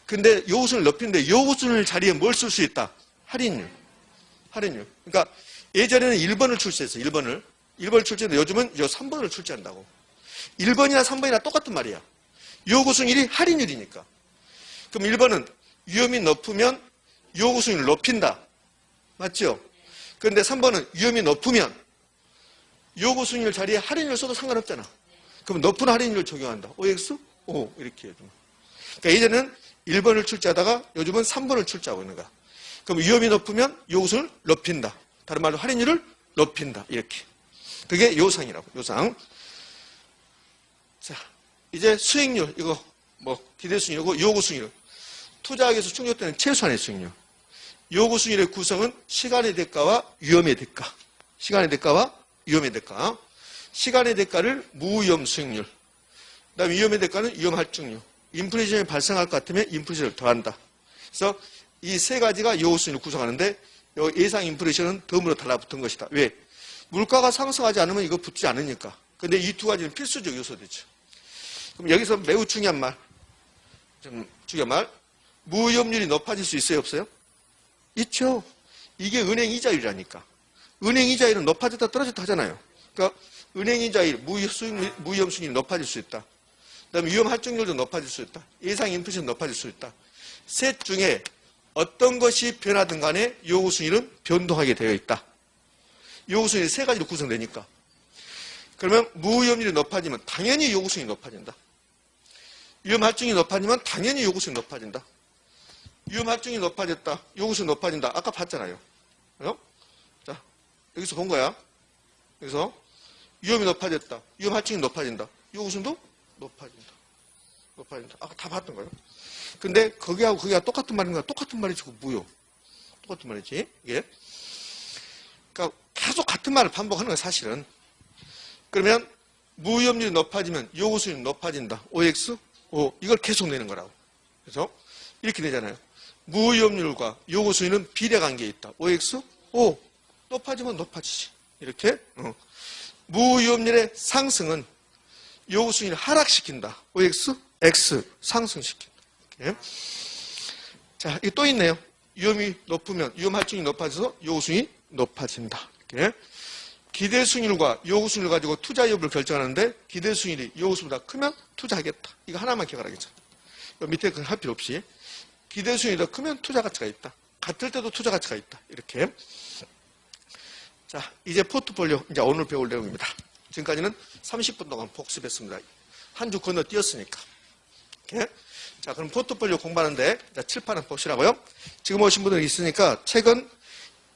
근데 요구 수익률을 높이는데 요구 수익률 자리에 뭘 쓸 수 있다? 할인율. 그러니까 예전에는 1번을 출제했어요. 1번을 출제했는데 요즘은 요 3번을 출제한다고. 1번이나 3번이나 똑같은 말이야. 요구 수익률이 할인율이니까. 그럼 1번은 위험이 높으면 요구 수익률을 높인다. 맞죠? 그런데 3번은 위험이 높으면 요구 수익률 자리에 할인율 써도 상관없잖아. 그럼 높은 할인율을 적용한다. OX? O 이렇게 해도. 그러니까 예전에는 1번을 출제하다가 요즘은 3번을 출제하고 있는 거야. 그럼 위험이 높으면 요구 수익률을 높인다. 다른 말로 할인율을 높인다. 이렇게. 그게 요상이라고. 요상. 자, 이제 수익률. 이거 기대 수익률이고 요구 수익률. 투자하기 위해서 충족되는 최소한의 수익률. 요구 수익률의 구성은 시간의 대가와 위험의 대가. 시간의 대가를 무위험 수익률. 그다음에 위험의 대가는 위험 할증률. 인플레이션이 발생할 것 같으면 인플레이션을 더한다. 그래서 이 세 가지가 요구 수익률을 구성하는데 예상 인플레이션은 덤으로 달라붙은 것이다. 왜? 물가가 상승하지 않으면 이거 붙지 않으니까. 근데 이 두 가지는 필수적 요소되죠. 그럼 여기서 매우 중요한 말. 무위험률이 높아질 수 있어요, 없어요? 있죠. 이게 은행 이자율이라니까. 은행 이자율은 높아졌다 떨어졌다 하잖아요. 그러니까 은행 이자율, 무위험 수익률이 높아질 수 있다. 그다음에 위험 할증률도 높아질 수 있다. 예상 인플레이션 높아질 수 있다. 셋 중에 어떤 것이 변하든 간에 요구 수익률은 변동하게 되어 있다. 요구 수익률이 세 가지로 구성되니까. 그러면 무위험률이 높아지면 당연히 요구 수익률이 높아진다. 위험 할증이 높아지면 당연히 요구 수익률이 높아진다. 위험 할증이 높아졌다. 요구 수익률이 높아진다. 아까 봤잖아요. 자, 여기서 본 거야. 그래서 위험이 높아졌다. 위험 할증이 높아진다. 요구 수익률도 높아진다. 아까 다 봤던 거예요. 근데 거기가 똑같은 말인가? 똑같은 말이지. 무효. 똑같은 말이지. 이게. 그러니까 계속 같은 말을 반복하는 거야, 사실은. 그러면 무위험률이 높아지면 요구 수익률이 높아진다. OX? O. 이걸 계속 내는 거라고. 그래서 이렇게 되잖아요. 무위험률과 요구 수익률은 비례관계에 있다. OX? O. 높아지면 높아지지. 이렇게. 무위험률의 상승은 요구 수익률을 하락시킨다. OX? X. 상승시킨다. 이렇게. 자, 이거 또 있네요. 위험이 높으면 위험 할증이 높아져서 요구 수익이 높아진다. 이렇게. 기대 수익률과 요구 수익률을 가지고 투자 여부를 결정하는데 기대 수익률이 요구 수익률보다 크면 투자하겠다. 이거 하나만 기억하라겠죠. 밑에 그걸 할 필요 없이. 기대 수익률이 더 크면 투자 가치가 있다. 같을 때도 투자 가치가 있다. 이렇게. 자, 이제 포트폴리오 이제 오늘 배울 내용입니다. 지금까지는 30분 동안 복습했습니다. 한 주 건너뛰었으니까. 이렇게. 자, 그럼 포트폴리오 공부하는데 칠판을 보시라고요. 지금 오신 분들 있으니까 책은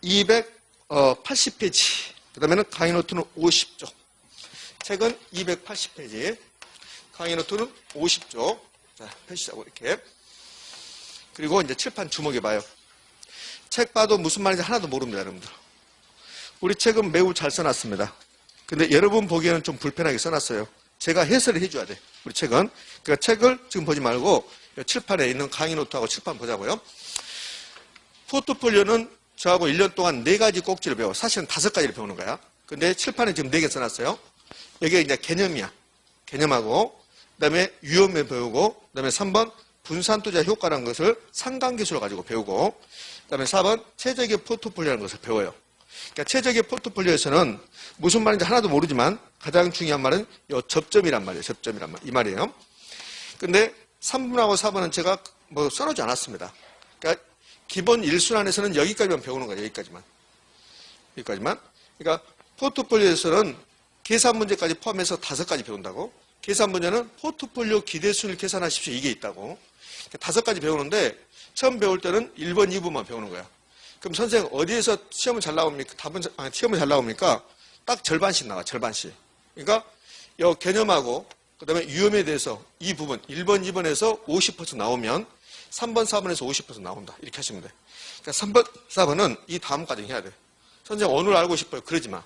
280페이지. 그 다음에는 강의 노트는 50쪽. 책은 280페이지. 강의 노트는 50쪽. 자, 펴시자고 이렇게. 그리고 이제 칠판 주목해봐요. 책 봐도 무슨 말인지 하나도 모릅니다, 여러분들. 우리 책은 매우 잘 써놨습니다. 근데 여러분 보기에는 좀 불편하게 써놨어요. 제가 해설을 해줘야 돼. 우리 책은. 그러니까 책을 지금 보지 말고 칠판에 있는 강의 노트하고 칠판 보자고요. 포트폴리오는 저하고 1년 동안 4가지 꼭지를 배워. 사실은 5가지를 배우는 거야. 근데 칠판에 지금 4개 써놨어요. 여기가 이제 개념이야. 개념하고, 그 다음에 위험에 배우고, 그 다음에 3번 분산투자 효과라는 것을 상관계수로 가지고 배우고, 그 다음에 4번 최적의 포트폴리오라는 것을 배워요. 그러니까 최적의 포트폴리오에서는 무슨 말인지 하나도 모르지만 가장 중요한 말은 요 접점이란 말이에요. 접점이란 말. 이 말이에요. 근데 3번하고 4번은 제가 뭐 써놓지 않았습니다. 그러니까 기본 1순환에서는 여기까지만 배우는 거예요. 여기까지만. 여기까지만. 그러니까 포트폴리오에서는 계산 문제까지 포함해서 5가지 배운다고. 계산 문제는 포트폴리오 기대수익을 계산하십시오. 이게 있다고. 5가지 배우는데 처음 배울 때는 1번, 2번만 배우는 거야. 그럼 선생님 어디에서 시험은 잘 나옵니까? 시험은 잘 나옵니까? 딱 절반씩 나와. 절반씩. 그러니까 이 개념하고 그다음에 위험에 대해서 이 부분 1번, 2번에서 50% 나오면 3번, 4번에서 50% 나온다. 이렇게 하시면 돼. 그러니까 3번, 4번은 이 다음 과정 해야 돼. 선생님 오늘 알고 싶어요. 그러지 마.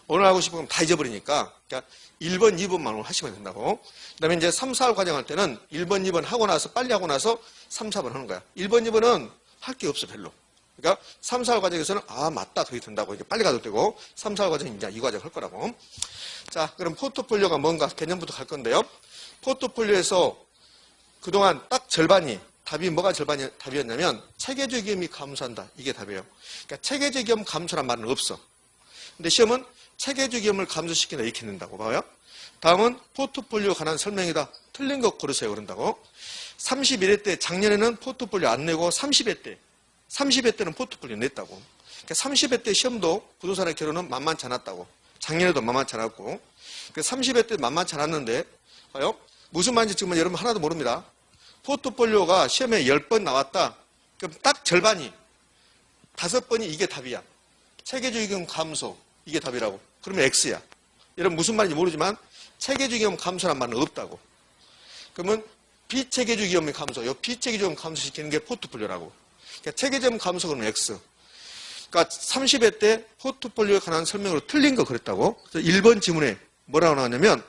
오늘 알고 싶으면 다 잊어버리니까 그러니까 1번, 2번만 오늘 하시면 된다고. 그 다음에 이제 3, 4월 과정 할 때는 1번, 2번 하고 나서 빨리 하고 나서 3, 4번 하는 거야. 1번, 2번은 할 게 없어 별로. 그러니까 3, 4월 과정에서는 아 맞다 그렇게 된다고 이렇게 빨리 가도 되고 3, 4월 과정은 이제 이 과정 할 거라고. 자 그럼 포트폴리오가 뭔가 개념부터 갈 건데요. 포트폴리오에서 그동안 딱 절반이 답이 뭐가 절반이 답이었냐면 체계적 위험이 감소한다. 이게 답이에요. 그러니까 체계적 위험 감소란 말은 없어. 근데 시험은 체계적 위험을 감소시킨다 이렇게 낸다고 봐요. 다음은 포트폴리오 관한 설명이다. 틀린 거 고르세요 그런다고. 31회 때 작년에는 포트폴리오 안 내고 30회 때는 포트폴리오 냈다고. 그러니까 30회 때 시험도 부동산의 결혼은 만만치 않았다고. 작년에도 만만치 않았고. 30회 때 만만치 않았는데 봐요. 무슨 말인지 지금 여러분 하나도 모릅니다. 포트폴리오가 시험에 10번 나왔다. 그럼 딱 절반이 5번이 이게 답이야. 체계적 위험 감소 이게 답이라고. 그러면 X야. 여러분 무슨 말인지 모르지만 체계적 위험 감소란 말은 없다고. 그러면 비체계적 위험의 감소, 이 비체계적 위험 감소시키는 게 포트폴리오라고. 그러니까 체계적 위험 감소 그러면 X. 그러니까 30회 때 포트폴리오에 관한 설명으로 틀린 거 그랬다고. 그래서 1번 지문에 뭐라고 나왔냐면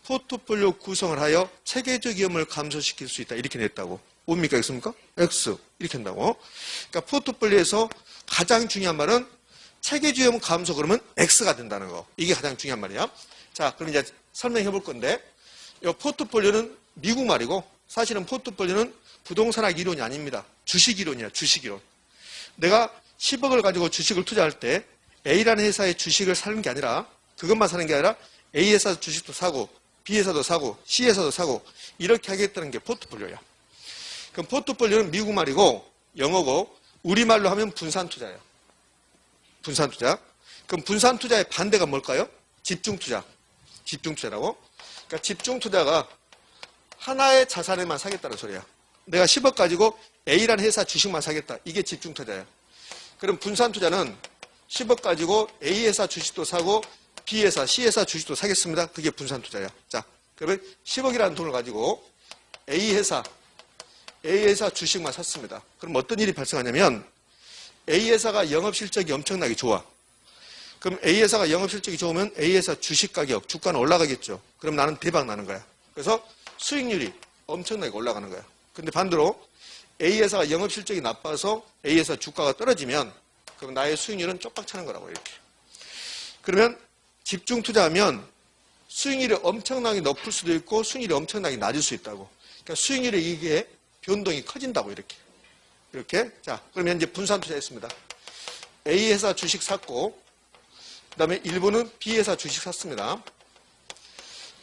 포트폴리오 구성을 하여 체계적 위험을 감소시킬 수 있다. 이렇게 냈다고. 뭡니까? X입니까? X. 이렇게 한다고. 그러니까 포트폴리오에서 가장 중요한 말은 체계적 위험 감소 그러면 X가 된다는 거. 이게 가장 중요한 말이야. 자, 그럼 이제 설명해 볼 건데 이 포트폴리오는 미국 말이고 사실은 포트폴리오는 부동산학 이론이 아닙니다. 주식 이론이야. 주식 이론. 내가 10억을 가지고 주식을 투자할 때 A라는 회사의 주식을 사는 게 아니라 그것만 사는 게 아니라 A 회사 주식도 사고 B 회사도 사고 C 회사도 사고 이렇게 하겠다는 게 포트폴리오야. 그럼 포트폴리오는 미국 말이고 영어고 우리말로 하면 분산투자예요. 분산투자. 그럼 분산투자의 반대가 뭘까요? 집중투자. 집중투자라고. 그러니까 집중투자가 하나의 자산에만 사겠다는 소리야. 내가 10억 가지고 A라는 회사 주식만 사겠다. 이게 집중투자야. 그럼 분산투자는 10억 가지고 A 회사 주식도 사고 B 회사, C 회사 주식도 사겠습니다. 그게 분산투자야. 자, 그러면 10억이라는 돈을 가지고 A 회사 주식만 샀습니다. 그럼 어떤 일이 발생하냐면 A 회사가 영업실적이 엄청나게 좋아. 그럼 A 회사가 영업실적이 좋으면 A 회사 주식 가격, 주가는 올라가겠죠. 그럼 나는 대박 나는 거야. 그래서 수익률이 엄청나게 올라가는 거야. 근데 반대로 A 회사가 영업실적이 나빠서 A 회사 주가가 떨어지면 그럼 나의 수익률은 쪽박 차는 거라고 이렇게. 그러면 집중 투자하면 수익률이 엄청나게 높을 수도 있고 수익률이 엄청나게 낮을 수 있다고. 그러니까 수익률의 이게 변동이 커진다고 이렇게. 이렇게. 자, 그러면 이제 분산 투자했습니다. A 회사 주식 샀고 그다음에 일부는 B 회사 주식 샀습니다.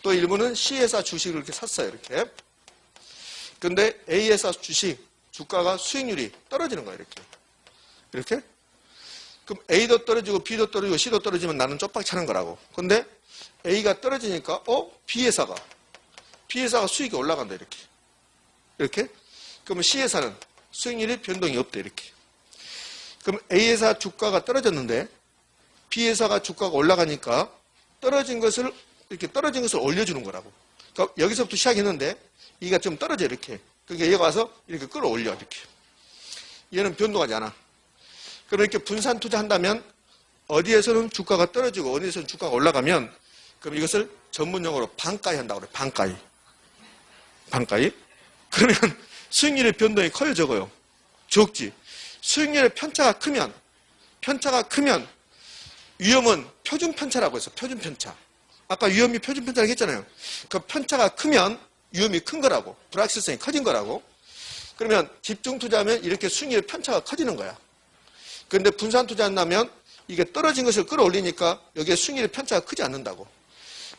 또 일부는 C 회사 주식을 이렇게 샀어요. 이렇게. 근데 A 회사 주식 주가가 수익률이 떨어지는 거예요. 이렇게. 이렇게. 그럼 A도 떨어지고 B도 떨어지고 C도 떨어지면 나는 쪽박 차는 거라고. 근데 A가 떨어지니까 B 회사가 수익이 올라간다. 이렇게. 이렇게. 그러면 C 회사는 수익률이 변동이 없다. 이렇게. 그럼 A 회사 주가가 떨어졌는데 B 회사가 주가가 올라가니까 떨어진 것을 올려주는 거라고. 그러니까 여기서부터 시작했는데 이가 좀 떨어져 이렇게. 그러니까 얘가 와서 이렇게 끌어올려 이렇게. 얘는 변동하지 않아. 그럼 이렇게 분산 투자한다면 어디에서는 주가가 떨어지고 어디에서는 주가가 올라가면 그럼 이것을 전문용어로 반가이 한다고 그래요. 반가이. 반가이. 그러면 수익률의 변동이 커요, 적어요? 적지. 수익률의 편차가 크면 위험은 표준 편차라고 해서 표준 편차. 아까 위험이 표준 편차라고 했잖아요. 그 편차가 크면 위험이 큰 거라고. 불확실성이 커진 거라고. 그러면 집중 투자하면 이렇게 수익률의 편차가 커지는 거야. 그런데 분산 투자한다면 이게 떨어진 것을 끌어올리니까 여기에 수익률의 편차가 크지 않는다고.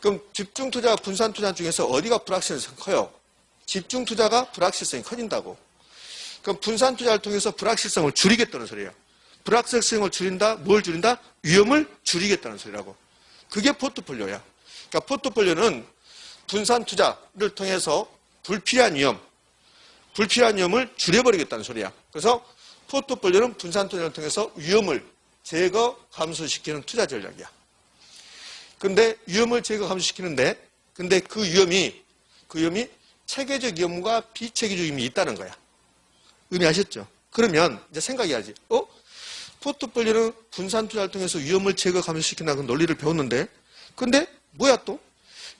그럼 집중 투자와 분산 투자 중에서 어디가 불확실성이 커요? 집중 투자가 불확실성이 커진다고. 그럼 분산 투자를 통해서 불확실성을 줄이겠다는 소리예요. 불확실성을 줄인다, 뭘 줄인다? 위험을 줄이겠다는 소리라고. 그게 포트폴리오야. 그러니까 포트폴리오는 분산 투자를 통해서 불필요한 위험을 줄여버리겠다는 소리야. 그래서 포트폴리오는 분산 투자를 통해서 위험을 제거, 감소시키는 투자 전략이야. 근데 위험을 제거, 감소시키는데, 근데 그 위험이 체계적 위험과 비체계적 위험이 있다는 거야. 의미하셨죠? 그러면 이제 생각해야지. 포트폴리오는 분산 투자를 통해서 위험을 제거, 감소시킨다는 논리를 배웠는데, 근데 뭐야 또?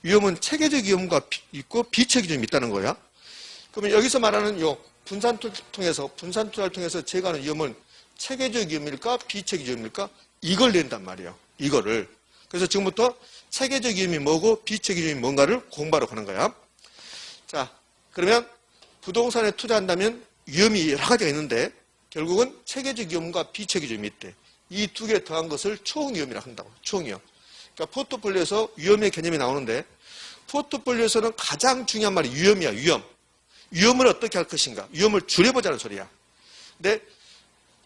위험은 체계적 위험과 있고 비체계적 위험이 있다는 거야. 그러면 여기서 말하는 분산 투자를 통해서 제거하는 위험은 체계적 위험일까 비체계적 위험일까? 이걸 낸단 말이에요. 이거를. 그래서 지금부터 체계적 위험이 뭐고 비체계적 위험이 뭔가를 공부하러 가는 거야. 자, 그러면 부동산에 투자한다면 위험이 여러 가지가 있는데 결국은 체계적 위험과 비체계적 위험이 있대. 이 두 개 더한 것을 총위험이라고 한다고. 총위험. 그러니까 포트폴리오에서 위험의 개념이 나오는데 포트폴리오에서는 가장 중요한 말이 위험이야. 위험을 어떻게 할 것인가. 위험을 줄여보자는 소리야. 근데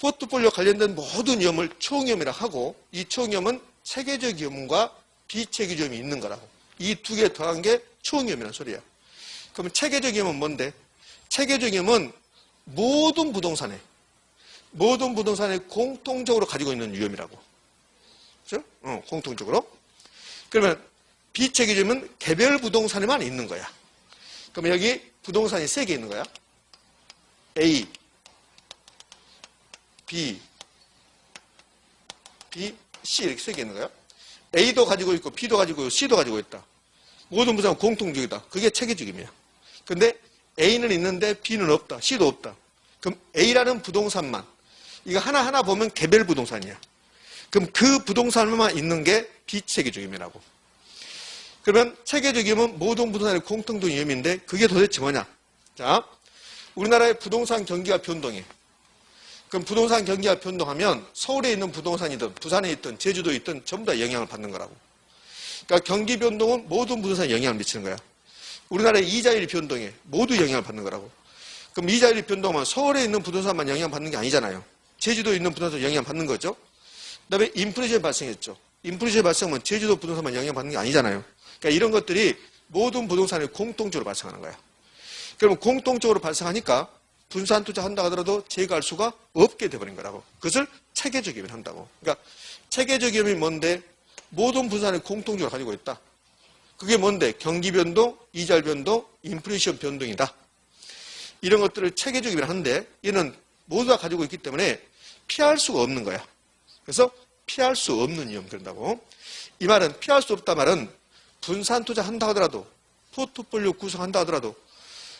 포트폴리오 관련된 모든 위험을 총위험이라고 하고 이 총위험은 체계적 위험과 비체계적 위험이 있는 거라고. 이 두 개 더한 게 총위험이라는 소리야. 그러면 체계적 위험은 뭔데? 체계적 위험은 모든 부동산에 공통적으로 가지고 있는 위험이라고. 그렇죠? 공통적으로. 그러면 비체계적 위험은 개별 부동산에만 있는 거야. 그러면 여기 부동산이 3개 있는 거야. A, B, C 이렇게 3개 있는 거야. A도 가지고 있고 B도 가지고 있고 C도 가지고 있다. 모든 부동산은 공통적이다. 그게 체계적임이야. 근데 A는 있는데 B는 없다. C도 없다. 그럼 A라는 부동산만 이거 하나하나 보면 개별 부동산이야. 그럼 그 부동산만 있는 게 비체계적임이라고. 그러면 체계적임은 모든 부동산의 공통적인 위험인데 그게 도대체 뭐냐? 자, 우리나라의 부동산 경기가 변동해. 그럼 부동산 경기가 변동하면 서울에 있는 부동산이든 부산에 있든 제주도에 있든 전부 다 영향을 받는 거라고. 그러니까 경기 변동은 모든 부동산에 영향을 미치는 거야. 우리나라의 이자율이 변동해. 모두 영향을 받는 거라고. 그럼 이자율이 변동하면 서울에 있는 부동산만 영향받는 게 아니잖아요. 제주도에 있는 부동산 영향받는 거죠. 그다음에 인플레이션이 발생했죠. 인플레이션이 발생하면 제주도 부동산만 영향받는 게 아니잖아요. 그러니까 이런 것들이 모든 부동산에 공통적으로 발생하는 거야. 그러면 공통적으로 발생하니까 분산 투자한다 하더라도 제거할 수가 없게 돼버린 거라고. 그것을 체계적 위험을 한다고. 그러니까 체계적 위험이 뭔데? 모든 부동산을 공통적으로 가지고 있다. 그게 뭔데? 경기 변동, 이자율 변동, 인플레이션 변동이다. 이런 것들을 체계적 위험을 하는데 얘는 모두 다 가지고 있기 때문에 피할 수가 없는 거야. 그래서 피할 수 없는 위험 그런다고. 이 말은 피할 수 없다 말은 분산 투자한다 하더라도 포트폴리오 구성한다 하더라도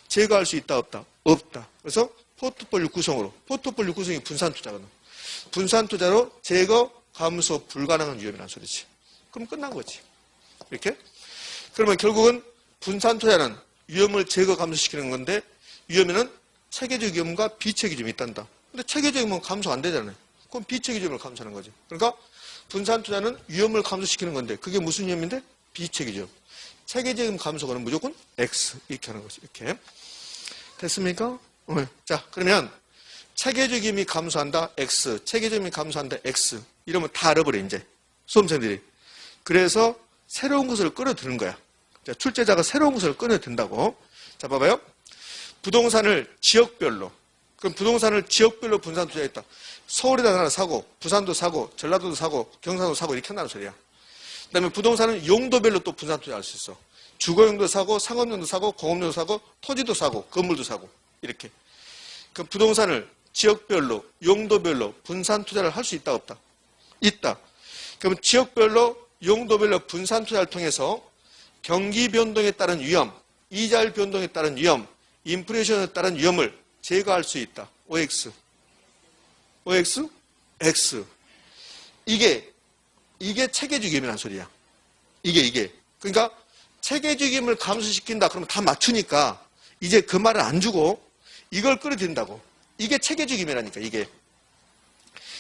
제거할 수 있다 없다? 없다. 그래서 포트폴리오 구성이 분산 투자거든. 분산 투자로 제거, 감소 불가능한 위험이라는 소리지. 그럼 끝난 거지. 이렇게? 그러면 결국은 분산 투자는 위험을 제거, 감소시키는 건데 위험에는 체계적 위험과 비체계적 위험이 있단다. 근데 체계적 위험은 감소 안 되잖아요. 그럼 비체계적 위험을 감소하는 거지. 그러니까 분산 투자는 위험을 감소시키는 건데 그게 무슨 위험인데? 비체계적 위험. 체계적 위험 감소는 무조건 X 이렇게 하는 거지. 이렇게. 됐습니까? 자, 그러면 체계적 위험이 감소한다 X, 체계적 위험이 감소한다 X 이러면 다 알아버려 이제 수험생들이. 그래서 새로운 것을 끌어들는 거야. 자, 출제자가 새로운 것을 끌어든다고. 자, 봐봐요. 부동산을 지역별로. 그럼 부동산을 지역별로 분산 투자했다. 서울에다 하나 사고, 부산도 사고, 전라도도 사고, 경상도 사고 이렇게 한다는 소리야. 그 다음에 부동산은 용도별로 또 분산 투자할 수 있어. 주거용도 사고, 상업용도 사고, 공업용도 사고, 토지도 사고, 건물도 사고 이렇게. 그럼 부동산을 지역별로, 용도별로 분산 투자를 할 수 있다 없다? 있다. 그럼 지역별로 용도별로 분산 투자를 통해서 경기 변동에 따른 위험, 이자율 변동에 따른 위험, 인플레이션에 따른 위험을 제거할 수 있다. OX. OX? X. 이게 체계적 위험이라는 소리야. 이게. 그러니까 체계적 위험을 감소시킨다. 그러면 다 맞추니까 이제 그 말을 안 주고 이걸 끌어들인다고. 이게 체계적 위험이라니까, 이게.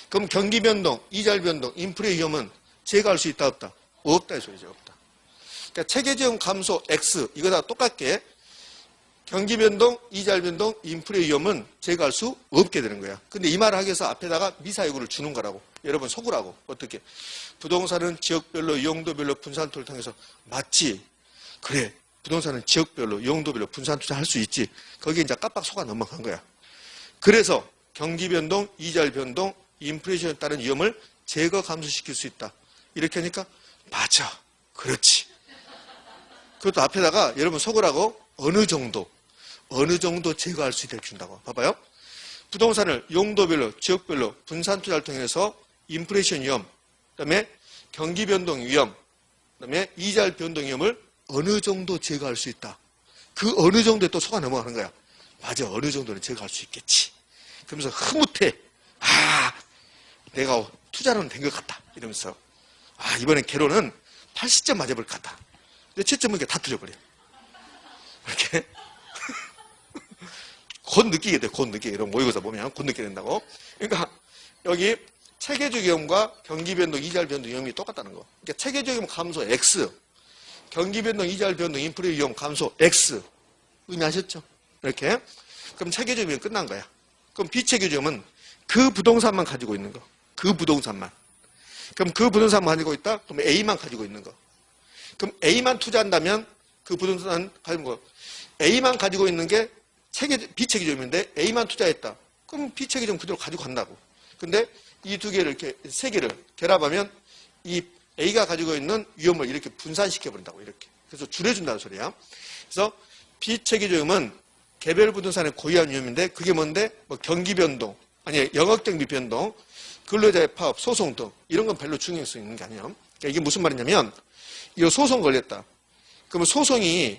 그럼 경기 변동, 이자율 변동, 인플레 위험은 제거할 수 있다, 없다? 없다, 이 소리죠, 없다. 그러니까 체계적 감소 X, 이거다 똑같게 경기 변동, 이자율 변동, 인플레 위험은 제거할 수 없게 되는 거야. 근데 이 말을 하기 위해서 앞에다가 미사여구를 주는 거라고. 여러분 속으라고. 어떻게? 부동산은 지역별로, 용도별로 분산 투자를 통해서 맞지? 그래. 부동산은 지역별로, 용도별로 분산 투자할 수 있지. 거기에 이제 깜빡 속아 넘어간 거야. 그래서 경기 변동, 이자율 변동, 인플레이션에 따른 위험을 제거 감소시킬 수 있다. 이렇게 하니까 맞아. 그렇지. 그것도 앞에다가 여러분 속으라고 어느 정도 제거할 수 있게 해준다고. 봐봐요. 부동산을 용도별로, 지역별로 분산 투자를 통해서 인플레이션 위험, 그다음에 경기 변동 위험, 그다음에 이자율 변동 위험을 어느 정도 제거할 수 있다. 그 어느 정도에 또 속아 넘어가는 거야. 맞아. 어느 정도는 제거할 수 있겠지. 그러면서 흐뭇해. 아, 내가 투자는 된 것 같다. 이러면서 아, 이번엔 개로는 80점 맞아볼 것 같다. 근데 7점은 이렇게 다 틀려버려. 이렇게. 곧 느끼게 돼, 곧 느끼게. 이런 모의고사 보면 곧 느끼게 된다고. 그러니까 여기 체계적 위험과 경기 변동, 이자율 변동 위험이 똑같다는 거. 그러니까 체계적 위험 감소 X, 경기 변동, 이자율 변동, 인플레 위험 감소 X. 의미하셨죠? 이렇게. 그럼 체계적 위험 끝난 거야. 그럼 비체계적 위험은 그 부동산만 가지고 있는 거. 그 부동산만. 그럼 그 부동산만 가지고 있다? 그럼 A만 가지고 있는 거. 그럼 A만 투자한다면 그 부동산 가지고 거. A만 가지고 있는 게 비체계적인데 A만 투자했다. 그럼 비체계적 그대로 가지고 간다고. 근데 이 두 개를 이렇게 세 개를 결합하면 이 A가 가지고 있는 위험을 이렇게 분산시켜 버린다고. 이렇게. 그래서 줄여준다는 소리야. 그래서 비체계적은 개별 부동산의 고유한 위험인데 그게 뭔데? 뭐 경기 변동, 아니 영업 경비 변동, 근로자의 파업, 소송 등 이런 건 별로 중요성 있는 게 아니에요. 그러니까 이게 무슨 말이냐면 이거 소송 걸렸다. 그러면 소송이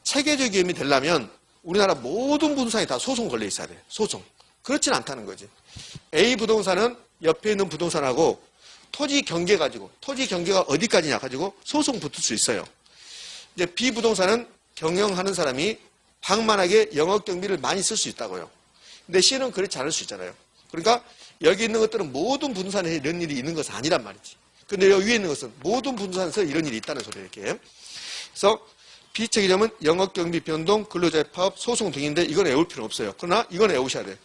체계적 위험이 되려면 우리나라 모든 부동산이 다 소송 걸려 있어야 돼. 소송. 그렇진 않다는 거지. A 부동산은 옆에 있는 부동산하고 토지 경계 가지고, 토지 경계가 어디까지냐 가지고 소송 붙을 수 있어요. 이제 B 부동산은 경영하는 사람이 방만하게 영업 경비를 많이 쓸 수 있다고요. 근데 C는 그렇지 않을 수 있잖아요. 그러니까 여기 있는 것들은 모든 부동산에 이런 일이 있는 것은 아니란 말이지. 근데 여기 위에 있는 것은 모든 부동산에서 이런 일이 있다는 소리예요. 이렇게. 그래서 비체계점은 영업경비 변동, 근로자의 파업, 소송 등인데 이건 외울 필요 없어요. 그러나 이건 외우셔야 돼.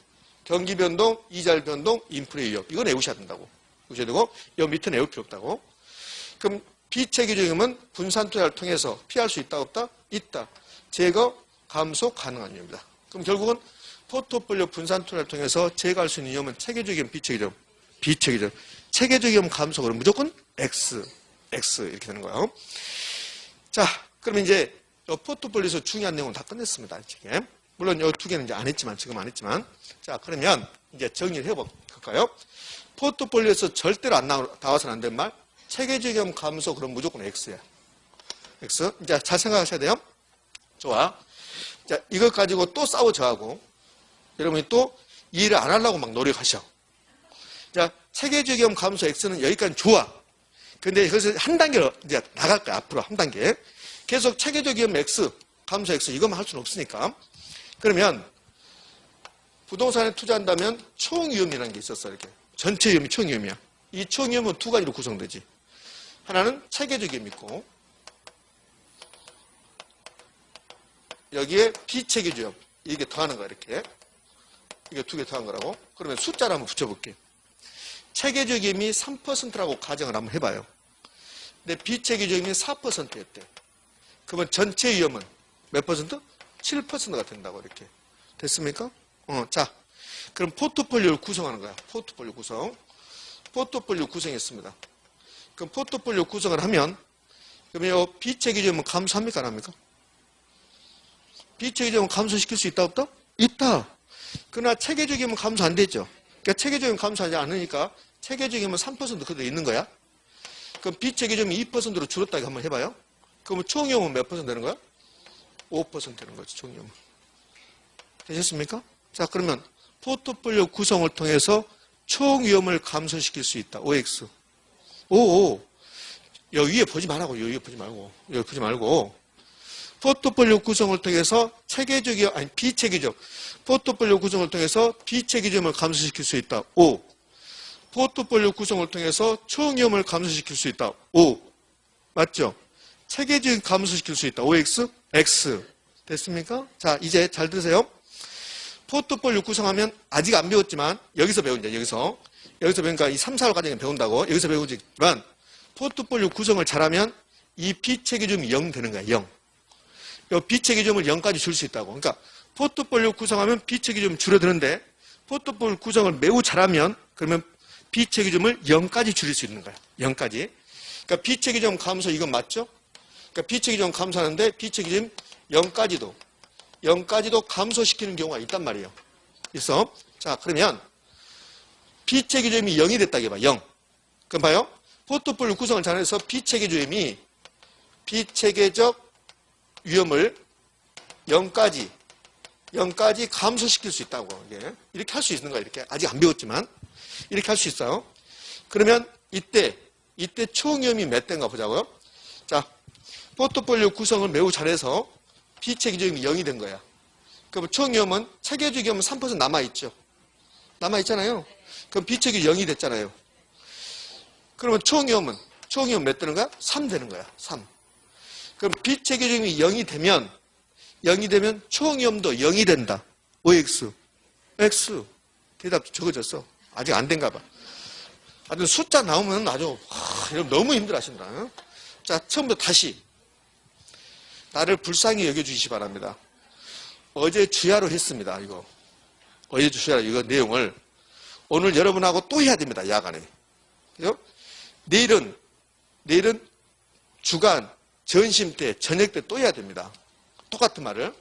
경기 변동, 이자율 변동, 인플레 위험. 이건 외우셔야 된다고. 외우셔야 되고 이 밑에는 외울 필요 없다고. 그럼 비체계점은 분산 투자를 통해서 피할 수 있다 없다? 있다. 제거, 감소 가능한 위험입니다. 그럼 결국은 포트폴리오 분산 투자를 통해서 제거할 수 있는 위험은 체계적인 비체계점, 비체계점. 체계적 위험 감소 그러면 무조건 X 이렇게 되는 거예요. 자, 그럼 이제 포트폴리오에서 중요한 내용은 다 끝냈습니다. 지금. 물론 이 두 개는 이제 안 했지만 지금 안 했지만 자 그러면 이제 정리를 해볼까요? 포트폴리오에서 절대로 안 나와서는 안 되는 말 체계적 위험 감소 그럼 무조건 X야. X. 이제 잘 생각하셔야 돼요. 좋아. 자 이것 가지고 또 싸워 저하고 여러분이 또 이해를 안 하려고 막 노력하셔. 자 체계적 위험 감소 X는 여기까지 좋아. 근데 여기서 한 단계로 이제 나갈 거야. 앞으로 한 단계. 계속 체계적 위험 X, 감소 X 이것만 할 수는 없으니까. 그러면 부동산에 투자한다면 총 위험이라는 게 있었어. 이렇게. 전체 위험이 총 위험이야. 이 총 위험은 두 가지로 구성되지. 하나는 체계적 위험이 있고 여기에 비체계적 위험. 이게 더하는 거야. 이렇게. 이게 두 개 더한 거라고. 그러면 숫자를 한번 붙여볼게. 체계적 위험이 3%라고 가정을 한번 해봐요. 근데 비체계적 위험이 4%였대. 그러면 전체 위험은 몇 퍼센트? 7%가 된다고 이렇게. 됐습니까? 자, 그럼 포트폴리오를 구성하는 거야. 포트폴리오 구성. 포트폴리오 구성했습니다. 그럼 포트폴리오 구성을 하면 그러면 이 비체계적 위험은 감소합니까? 안 합니까? 비체계적 위험은 감소시킬 수 있다 없다? 있다. 그러나 체계적 위험은 감소 안 되죠. 그러니까 체계적 위험 감소하지 않으니까 체계적 위험은 3% 그대로 있는 거야. 그럼 비체계점이 2%로 줄었다고 한번 해봐요. 그러면 총위험은 몇 퍼센트 되는 거야? 5% 되는 거죠, 총위험은. 되셨습니까? 자, 그러면 포트폴리오 구성을 통해서 총위험을 감소시킬 수 있다. OX. 오. 여기 위에 보지 말라고. 여기 보지 말고. 여기 보지 말고. 포트폴리오 구성을 통해서 체계적, 아니, 비체계적. 포트폴리오 구성을 통해서 비체계점을 감소시킬 수 있다. O. 포트폴리오 구성을 통해서 총위험을 감소시킬 수 있다. O. 맞죠? 체계적 감소시킬 수 있다. OX, X. 됐습니까? 자, 이제 잘 들으세요. 포트폴리오 구성하면 아직 안 배웠지만 여기서 배운다. 여기서 배우니까 이 3, 4월 과정에 배운다고 여기서 배우지만 포트폴리오 구성을 잘하면 이 비체계점이 0 되는 거야. 0. 이 비체계점을 0까지 줄 수 있다고. 그러니까 포트폴리오 구성하면 비체계점이 줄어드는데 포트폴리오 구성을 매우 잘하면 그러면 비체계점을 0까지 줄일 수 있는 거야. 0까지. 그러니까 비체계점 감소 이건 맞죠? 그러니까 비체계점 감소하는데 비체계점 0까지도 감소시키는 경우가 있단 말이에요. 그래서 자, 그러면 비체계점이 0이 됐다 해봐. 0. 그럼 봐요. 포트폴리오 구성을 잘해서 비체계점이 비체계적 위험을 0까지 감소시킬 수 있다고. 이렇게 할 수 있는 거야. 이렇게. 아직 안 배웠지만 이렇게 할 수 있어요. 그러면 이때 총위험이 몇 대인가 보자고요. 자, 포트폴리오 구성을 매우 잘해서 비체계점이 0이 된 거야. 그럼 총위험은 체계적 위험은 3% 남아있죠. 남아있잖아요. 그럼 비체계점이 0이 됐잖아요. 그러면 총위험 몇 되는 거야? 3 되는 거야. 3. 그럼 비체계점이 0이 되면 총위험도 0이 된다. OX. X. 대답 적어졌어. 아직 안 된가 봐. 아주 숫자 나오면 아주 여러분 너무 힘들어 하신다. 자, 처음부터 다시 나를 불쌍히 여겨주시기 바랍니다. 어제 주야로 했습니다. 어제 주야로 이거 내용을 오늘 여러분하고 또 해야 됩니다. 야간에. 그죠? 내일은 주간 전심 때 저녁 때 또 해야 됩니다. 똑같은 말을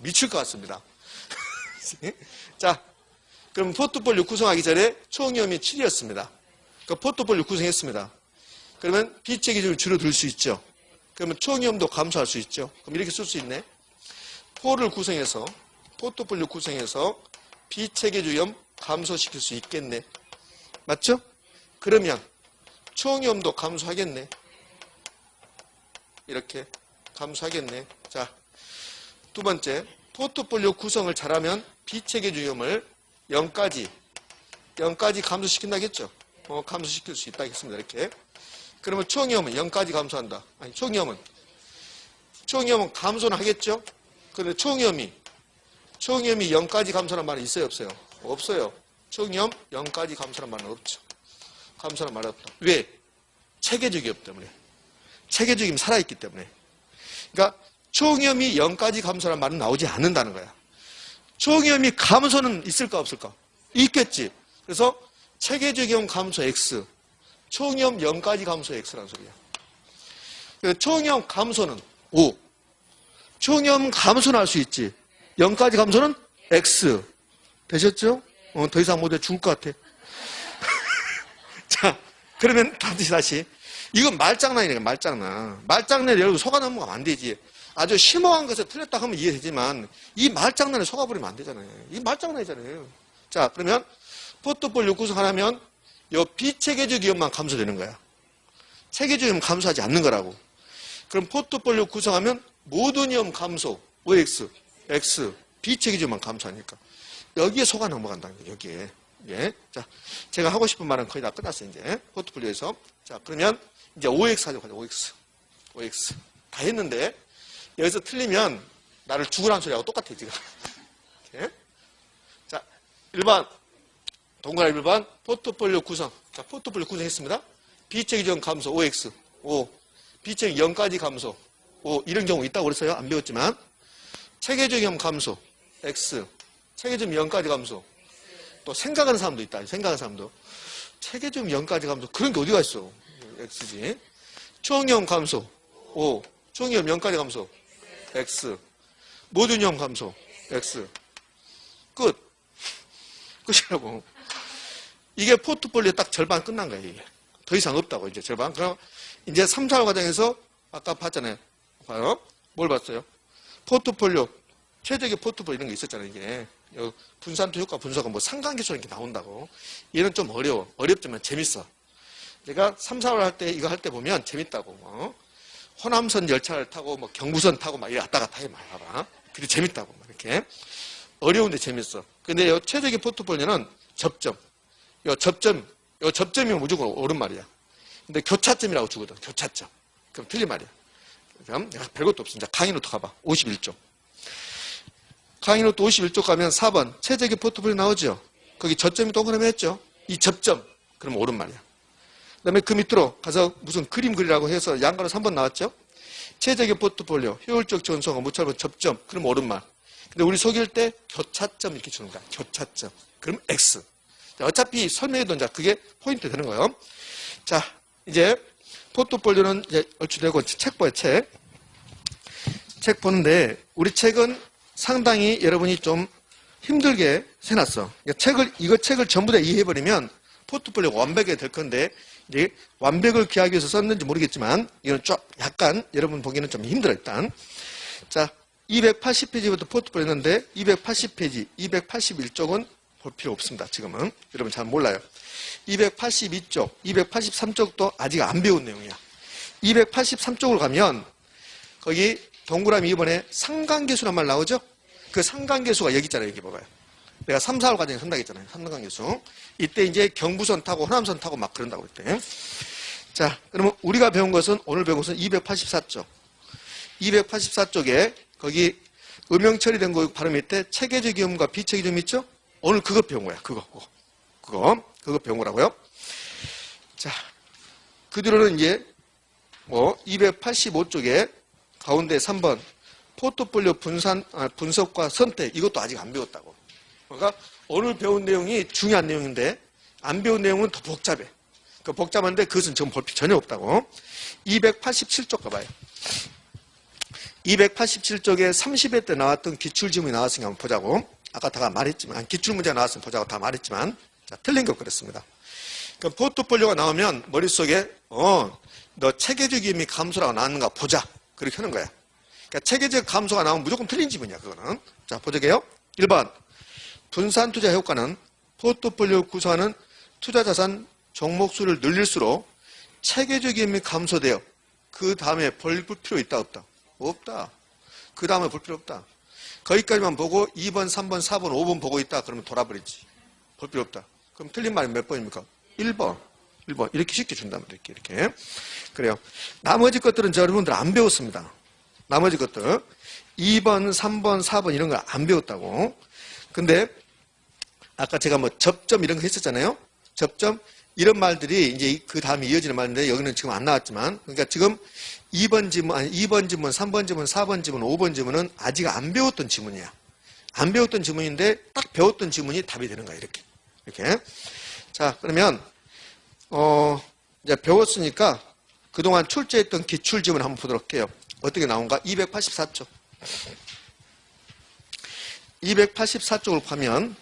미칠 것 같습니다. 자, 그럼 포트폴리오 구성하기 전에 총위험이 7이었습니다. 그 포트폴리오 구성했습니다. 그러면 비체계점이 줄어들 수 있죠. 그러면 총위험도 감소할 수 있죠. 그럼 이렇게 쓸 수 있네. 포트폴리오 구성해서 비체계적 위험 감소시킬 수 있겠네. 맞죠? 그러면 총위험도 감소하겠네. 이렇게 감소하겠네. 자, 두 번째, 포트폴리오 구성을 잘하면 비체계적 위험을 0까지 감소시킨다겠죠. 감소시킬 수 있다겠습니다. 이렇게. 그러면 총위험은 0까지 감소한다. 아니, 총위험은 감소는 하겠죠? 그런데 총위험이 0까지 감소하는 말은 있어요, 없어요? 없어요. 총위험 0까지 감소하는 말은 없죠. 감소하는 말은 없다. 왜? 체계적이 없기 때문에. 체계적이면 살아있기 때문에. 그러니까 총위험이 0까지 감소하는 말은 나오지 않는다는 거야. 총위험이 감소는 있을까 없을까? 있겠지. 그래서 체계적 위험 감소 X, 총위험 0까지 감소 X라는 소리야. 총위험 감소는 O. 총위험 감소는 할 수 있지. 0까지 감소는 X. 되셨죠? 더 이상 못 해 죽을 것 같아. 자, 그러면 다시. 이건 말장난이네, 말장난. 말장난에 여러분 속아 넘어가면 안 되지. 아주 심오한 것을 틀렸다 하면 이해되지만 이 말장난에 속아버리면 안 되잖아요. 이 말장난이잖아요. 자, 그러면 포트폴리오 구성하려면 요 비체계적 위험만 감소되는 거야. 체계적 위험 감소하지 않는 거라고. 그럼 포트폴리오 구성하면 모든 위험 감소, OX, X, 비체계적 위험만 감소하니까. 여기에 속아 넘어간다는 거예요, 여기에. 예. 자, 제가 하고 싶은 말은 거의 다 끝났어요, 이제. 포트폴리오에서. 자, 그러면 이제 OX 하자고 하죠, OX. 다 했는데, 여기서 틀리면 나를 죽으라는 소리하고 똑같아, 지금. 예? 자, 1번. 동그라미 1번. 포트폴리오 구성. 자, 포트폴리오 구성했습니다. 비체계적 감소, OX. O. 비체계 0까지 감소. O. 이런 경우 있다고 그랬어요. 안 배웠지만. 체계적 위험 감소. X. 체계적 0까지 감소. 또 생각하는 사람도 있다. 생각하는 사람도. 체계적 0까지 감소. 그런 게 어디가 있어. X지. 총위험 감소. O. 총위험 0까지 감소. X. 모든 위험 감소. X. 끝. 끝이라고. 이게 포트폴리오 딱 절반 끝난 거예요. 이게. 더 이상 없다고 이제 절반. 그럼 이제 3, 4월 과정에서 아까 봤잖아요. 봐요. 뭘 봤어요? 포트폴리오, 최적의 포트폴리오 이런 게 있었잖아요. 이게 분산투 효과 분석은 뭐 상관계수 이렇게 나온다고. 얘는 좀 어려워. 어렵지만 재밌어. 내가 3, 4월 할 때 이거 할 때 보면 재밌다고. 호남선 열차를 타고 뭐 경부선 타고 막 이렇게 왔다 갔다 해 봐봐. 그게 재밌다고 막 이렇게. 어려운데 재밌어. 근데 요 최적의 포트폴리오는 접점. 요 접점이면 무조건 옳은 말이야. 근데 교차점이라고 주거든. 교차점. 그럼 틀린 말이야. 그럼 내가 별것도 없습니다. 강의노트 가봐. 51쪽. 강의노트 51쪽 가면 4번 최적의 포트폴리오 나오죠. 거기 저점이 동그라미 했죠. 이 접점. 그럼 옳은 말이야. 그 다음에 그 밑으로 가서 무슨 그림 그리라고 해서 양가로 3번 나왔죠. 최적의 포트폴리오, 효율적 전송과 무차별 접점. 그럼 옳은 말. 근데 우리 속일 때 교차점 이렇게 주는 거야. 교차점. 그럼 X. 자, 어차피 설명해도 이제 그게 포인트 되는 거예요. 자, 이제 포트폴리오는 이제 얼추 되고 책 봐요, 책. 책 보는데 우리 책은 상당히 여러분이 좀 힘들게 해놨어. 이거 책을 전부 다 이해해버리면 포트폴리오가 완벽하게 될 건데 이제 완벽을 기하기 위해서 썼는지 모르겠지만 이건 좀 약간 여러분 보기에는 좀 힘들어 일단. 자, 280페이지부터 포트폴리오 있는데 280페이지, 281쪽은 볼 필요 없습니다. 지금은. 여러분 잘 몰라요. 282쪽, 283쪽도 아직 안 배운 내용이야. 283쪽으로 가면 거기 동그라미 2번에 상관계수란 말 나오죠? 그 상관계수가 여기 있잖아요. 여기 봐봐요. 내가 3, 4월 과정에 산다고 했잖아요. 상관계수. 이때 이제 경부선 타고 호남선 타고 막 그런다고 그랬대. 자, 그러면 우리가 배운 것은 오늘 배운 것은 284쪽. 284쪽에 거기 음영 처리된 거 바로 밑에 체계적 위험과 비체계적 위험 있죠? 오늘 그거 배운 거야. 그거 배운 거라고요. 자, 그 뒤로는 이제 뭐 285쪽에 가운데 3번 포트폴리오 분석과 선택 이것도 아직 안 배웠다고. 그러니까 오늘 배운 내용이 중요한 내용인데 안 배운 내용은 더 복잡해. 그 복잡한데 그것은 지금 볼 필요 전혀 없다고. 287쪽 가봐요. 287쪽에 30회 때 나왔던 기출지문이 나왔으니까 한번 보자고. 아까 다 말했지만 기출문제가 나왔으면 보자고 다 말했지만 자, 틀린 거 그랬습니다. 그럼 포트폴리오가 나오면 머릿속에 너 체계적 위험이 감소라고 나왔는가 보자. 그렇게 하는 거야. 그러니까 체계적 감소가 나오면 무조건 틀린 지문이야. 그거는. 자, 보자게요. 1번 분산 투자 효과는 포트폴리오 구성하는 투자 자산 종목 수를 늘릴수록 체계적 위험이 감소되어 그 다음에 볼 필요 있다 없다? 없다. 그 다음에 볼 필요 없다. 거기까지만 보고 2번, 3번, 4번, 5번 보고 있다. 그러면 돌아버리지. 볼 필요 없다. 그럼 틀린 말이 몇 번입니까? 1번. 1번. 이렇게 쉽게 준다면 이렇게. 그래요. 나머지 것들은 여러분들 안 배웠습니다. 나머지 것들. 2번, 3번, 4번 이런 거 안 배웠다고. 근데 아까 제가 뭐 접점 이런 거 했었잖아요. 접점 이런 말들이 이제 그 다음에 이어지는 말인데 여기는 지금 안 나왔지만 그러니까 지금 2번 지문, 3번 지문, 4번 지문, 5번 지문은 아직 안 배웠던 지문이야. 안 배웠던 지문인데 딱 배웠던 지문이 답이 되는 거야. 이렇게. 자, 그러면 이제 배웠으니까 그동안 출제했던 기출 지문 한번 보도록 할게요. 어떻게 나온가? 284쪽. 284쪽을 보면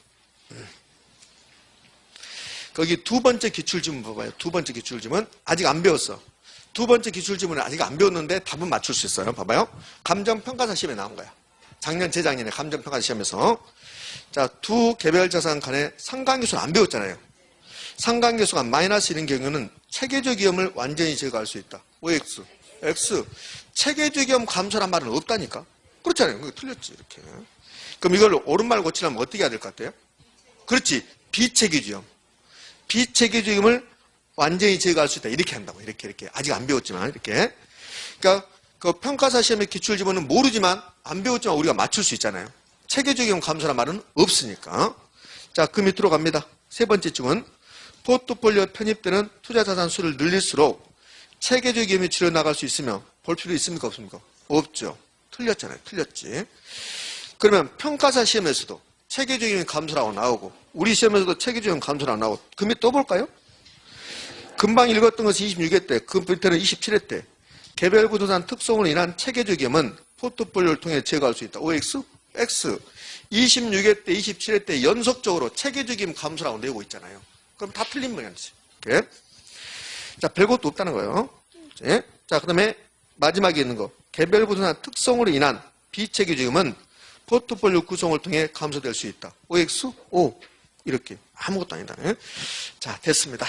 거기 두 번째 기출지문 봐봐요. 두 번째 기출지문 아직 안 배웠어. 두 번째 기출지문은 아직 안 배웠는데 답은 맞출 수 있어요. 봐봐요. 감정평가사 시험에 나온 거야. 작년, 재작년에 감정평가사 시험에서. 자, 두 개별 자산 간의 상관계수는 안 배웠잖아요. 상관계수가 마이너스 이런 경우는 체계적 위험을 완전히 제거할 수 있다. OX, X. 체계적 위험 감소란 말은 없다니까. 그렇잖아요. 그거 틀렸지, 이렇게. 그럼 이걸 옳은 말 고치려면 어떻게 해야 될 것 같아요? 그렇지. 비체계적 위험. 비체계적 위험을 완전히 제거할 수 있다. 이렇게 한다고. 이렇게. 아직 안 배웠지만, 이렇게. 그러니까, 그 평가사 시험의 기출지문은 모르지만, 안 배웠지만 우리가 맞출 수 있잖아요. 체계적 위험 감소란 말은 없으니까. 자, 그 밑으로 갑니다. 세 번째 질문. 포트폴리오에 편입되는 투자 자산 수를 늘릴수록 체계적 위험이 줄여 나갈 수 있으며 볼 필요 있습니까? 없습니까? 없죠. 틀렸잖아요. 틀렸지. 그러면 평가사 시험에서도 체계적 위험이 감소라고 나오고 우리 시험에서도 체계적 위험 감소라고 나오고 그 밑 또 볼까요? 금방 읽었던 것이 26회 때, 그 밑에는 27회 때 개별 부동산 특성으로 인한 체계적 위험은 포트폴리오를 통해 제거할 수 있다. OX, X. 26회 때, 27회 때 연속적으로 체계적 위험 감소라고 내고 있잖아요. 그럼 다 틀린 모양이지. 이렇게. 자, 별것도 없다는 거예요. 예? 자, 그 다음에 마지막에 있는 거. 개별 부동산 특성으로 인한 비체계적임은 포트폴리오 구성을 통해 감소될 수 있다. OX? O. 이렇게. 아무것도 아니다. 예? 자, 됐습니다.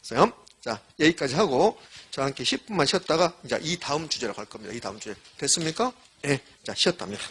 됐어요? 자, 여기까지 하고 저와 함께 10분만 쉬었다가 이제 이 다음 주제로 갈 겁니다. 이 다음 주제. 됐습니까? 예. 자, 쉬었답니다.